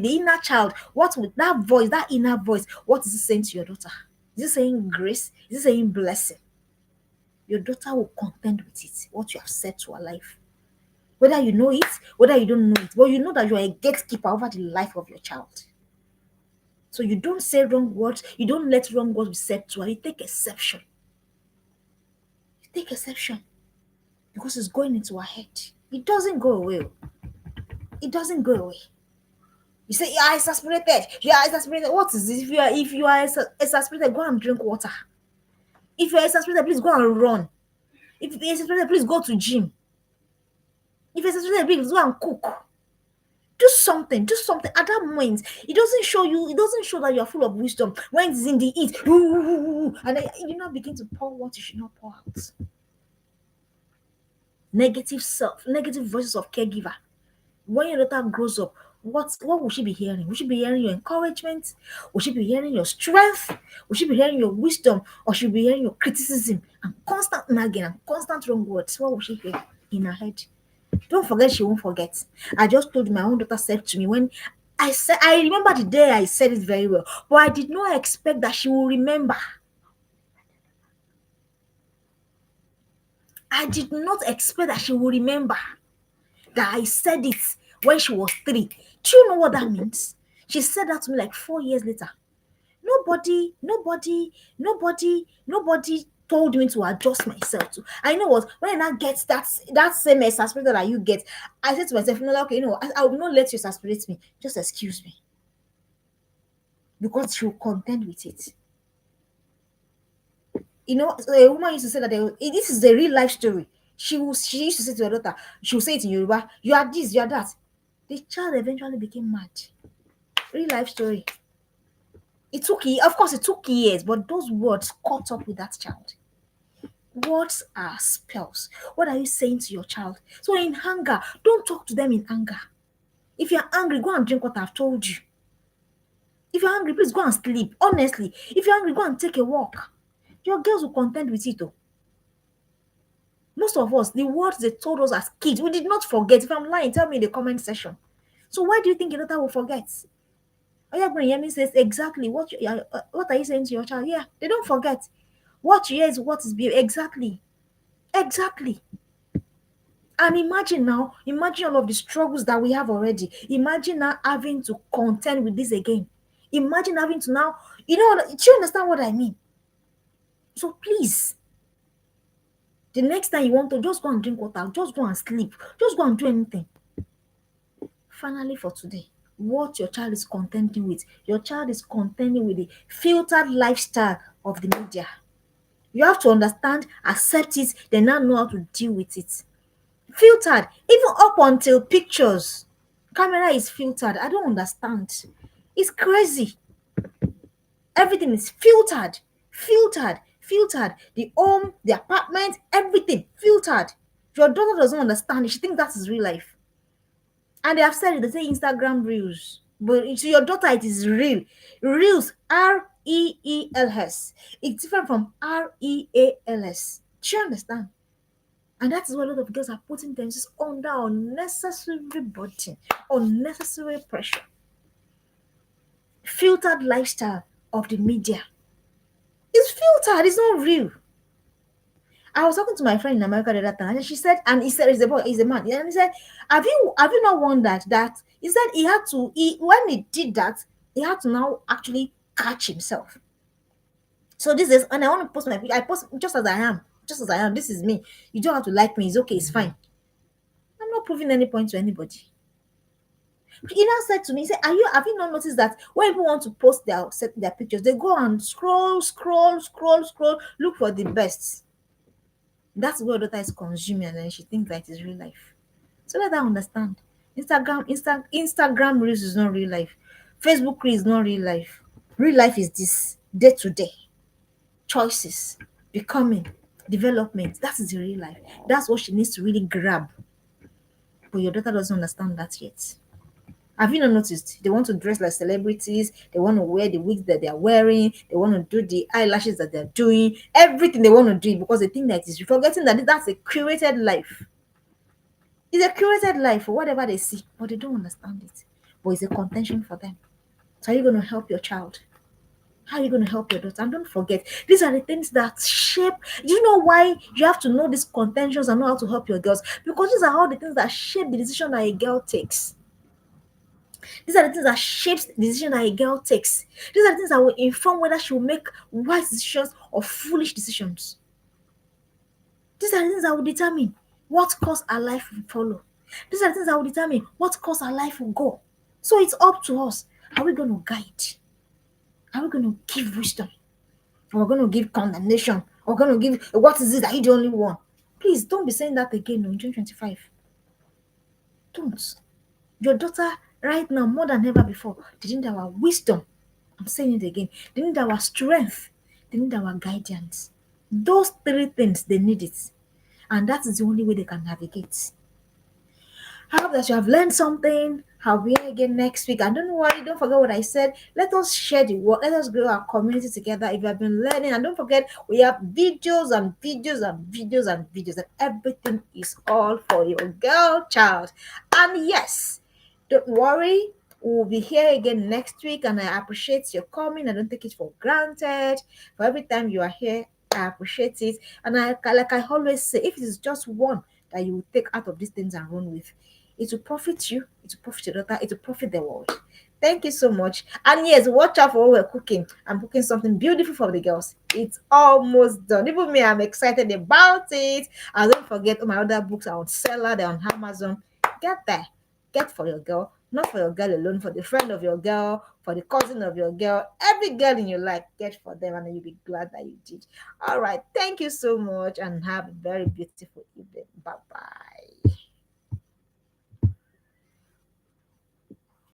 inner child, what would that voice, that inner voice, what is it saying to your daughter? Is it saying grace? Is it saying blessing? Your daughter will contend with it, what you have said to her life. Whether you know it, whether you don't know it, but you know that you are a gatekeeper over the life of your child. So you don't say wrong words, you don't let wrong words be said to her. You take exception. You take exception because it's going into her head. It doesn't go away. It doesn't go away. You say, yeah, exasperated. Yeah, exasperated. What is this? If you are exasperated, go and drink water. If you are exasperated, please go and run. If you're exasperated, please go to gym. If you're exasperated, please go and cook. Do something. Do something. At that moment, it doesn't show you. It doesn't show that you are full of wisdom. When it's in the heat, and then you now begin to pour what you should not pour out. Negative voices of caregiver. When your daughter grows up, what will she be hearing? Will she be hearing your encouragement? Will she be hearing your strength? Will she be hearing your wisdom? Or she'll be hearing your criticism and constant nagging and constant wrong words? What will she hear in her head? Don't forget, she won't forget. I just told you, my own daughter said to me when I remember the day I said it very well, but I did not expect that she will remember. I did not expect that she will remember that I said it when she was 3. Do you know what that means? She said that to me like 4 years later. Nobody told me to adjust myself to. I know what, when I get that same exasperation that you get, I said to myself, no, okay, I will not let you exasperate me. Just excuse me. Because she will contend with it. So a woman used to say that this is a real life story. She used to say to her daughter, she will say it in Yoruba, you are this, you are that. The child eventually became mad. Real life story. Of course, it took years, but those words caught up with that child. Words are spells. What are you saying to your child? So in anger, don't talk to them in anger. If you're angry, go and drink what I've told you. If you're angry, please go and sleep. Honestly, if you're angry, go and take a walk. Your girls will contend with it though. Most of us, the words they told us as kids, we did not forget. If I'm lying, tell me in the comment section. So why do you think your daughter will forget? Oyabuniyemi says exactly what are you saying to your child? Yeah, they don't forget. What you hear is what is being exactly. Exactly. And imagine all of the struggles that we have already. Imagine now having to contend with this again. Imagine having to now, do you understand what I mean? So please, the next time you want to, just go and drink water, just go and sleep, just go and do anything. Finally, for today, what your child is contending with, your child is contending with the filtered lifestyle of the media. You have to understand, accept it, then now know how to deal with it. Filtered, even up until pictures. Camera is filtered. I don't understand. It's crazy. Everything is filtered, filtered. The home, the apartment, everything filtered. Your daughter doesn't understand it. She thinks that is real life. And they have said it, they say Instagram reels. But to your daughter, it is real. Reels, Reels. It's different from Reals. Do you understand? And that is why a lot of girls are putting themselves under unnecessary burden, unnecessary pressure. Filtered lifestyle of the media. It's filtered, it's not real. I was talking to my friend in America the other time, and she said, and he said, he's a boy, he's a man. And he said, have you not wondered that he said when he did that, he had to now actually catch himself. So this is, and I want to post I post just as I am. Just as I am. This is me. You don't have to like me, it's okay, it's fine. I'm not proving any point to anybody. He now said to me, he said, have you not noticed that when people want to post their pictures, they go and scroll, look for the best. That's what daughter is consuming, and then she thinks that is real life. So let her understand. Instagram reels is not real life. Facebook reels is not real life. Real life is this day to day. Choices, becoming, development. That is the real life. That's what she needs to really grab. But your daughter doesn't understand that yet. Have you not noticed? They want to dress like celebrities. They want to wear the wigs that they are wearing. They want to do the eyelashes that they're doing. Everything they want to do because they think that is forgetting that that's a curated life. It's a curated life for whatever they see, but they don't understand it. But it's a contention for them. So are you going to help your child? How are you going to help your daughter? And don't forget, these are the things that shape. You know why you have to know these contentions and know how to help your girls? Because these are all the things that shape the decision that a girl takes. These are the things that shapes the decision that a girl takes. These are the things that will inform whether she will make wise decisions or foolish decisions. These are the things that will determine what course her life will follow. These are the things that will determine what course her life will go. So it's up to us. Are we going to guide? Are we going to give wisdom? Or we're going to give condemnation? Or we're going to give, what is it that you the only one? Please don't be saying that again in 2025. Don't. Your daughter, right now, more than ever before, they need our wisdom. I'm saying it again. They need our strength. They need our guidance. Those three things, they need it. And that is the only way they can navigate. I hope that you have learned something. I'll be here again next week. And don't worry, don't forget what I said. Let us share the word. Let us grow our community together. If you have been learning, and don't forget, we have videos and videos and videos and videos, and everything is all for your girl child. And yes, don't worry, we'll be here again next week. And I appreciate your coming. I don't take it for granted. For every time you are here, I appreciate it. And like I always say, if it is just one that you will take out of these things and run with, it will profit you, it will profit your daughter, it will profit the world. Thank you so much. And yes, watch out for what we're cooking. I'm cooking something beautiful for the girls. It's almost done. Even me, I'm excited about it. And don't forget, all my other books are on seller, they're on Amazon. Get there. Get for your girl, not for your girl alone, for the friend of your girl, for the cousin of your girl, every girl in your life, get for them, and then you'll be glad that you did. All right. Thank you so much, and have a very beautiful evening. Bye bye.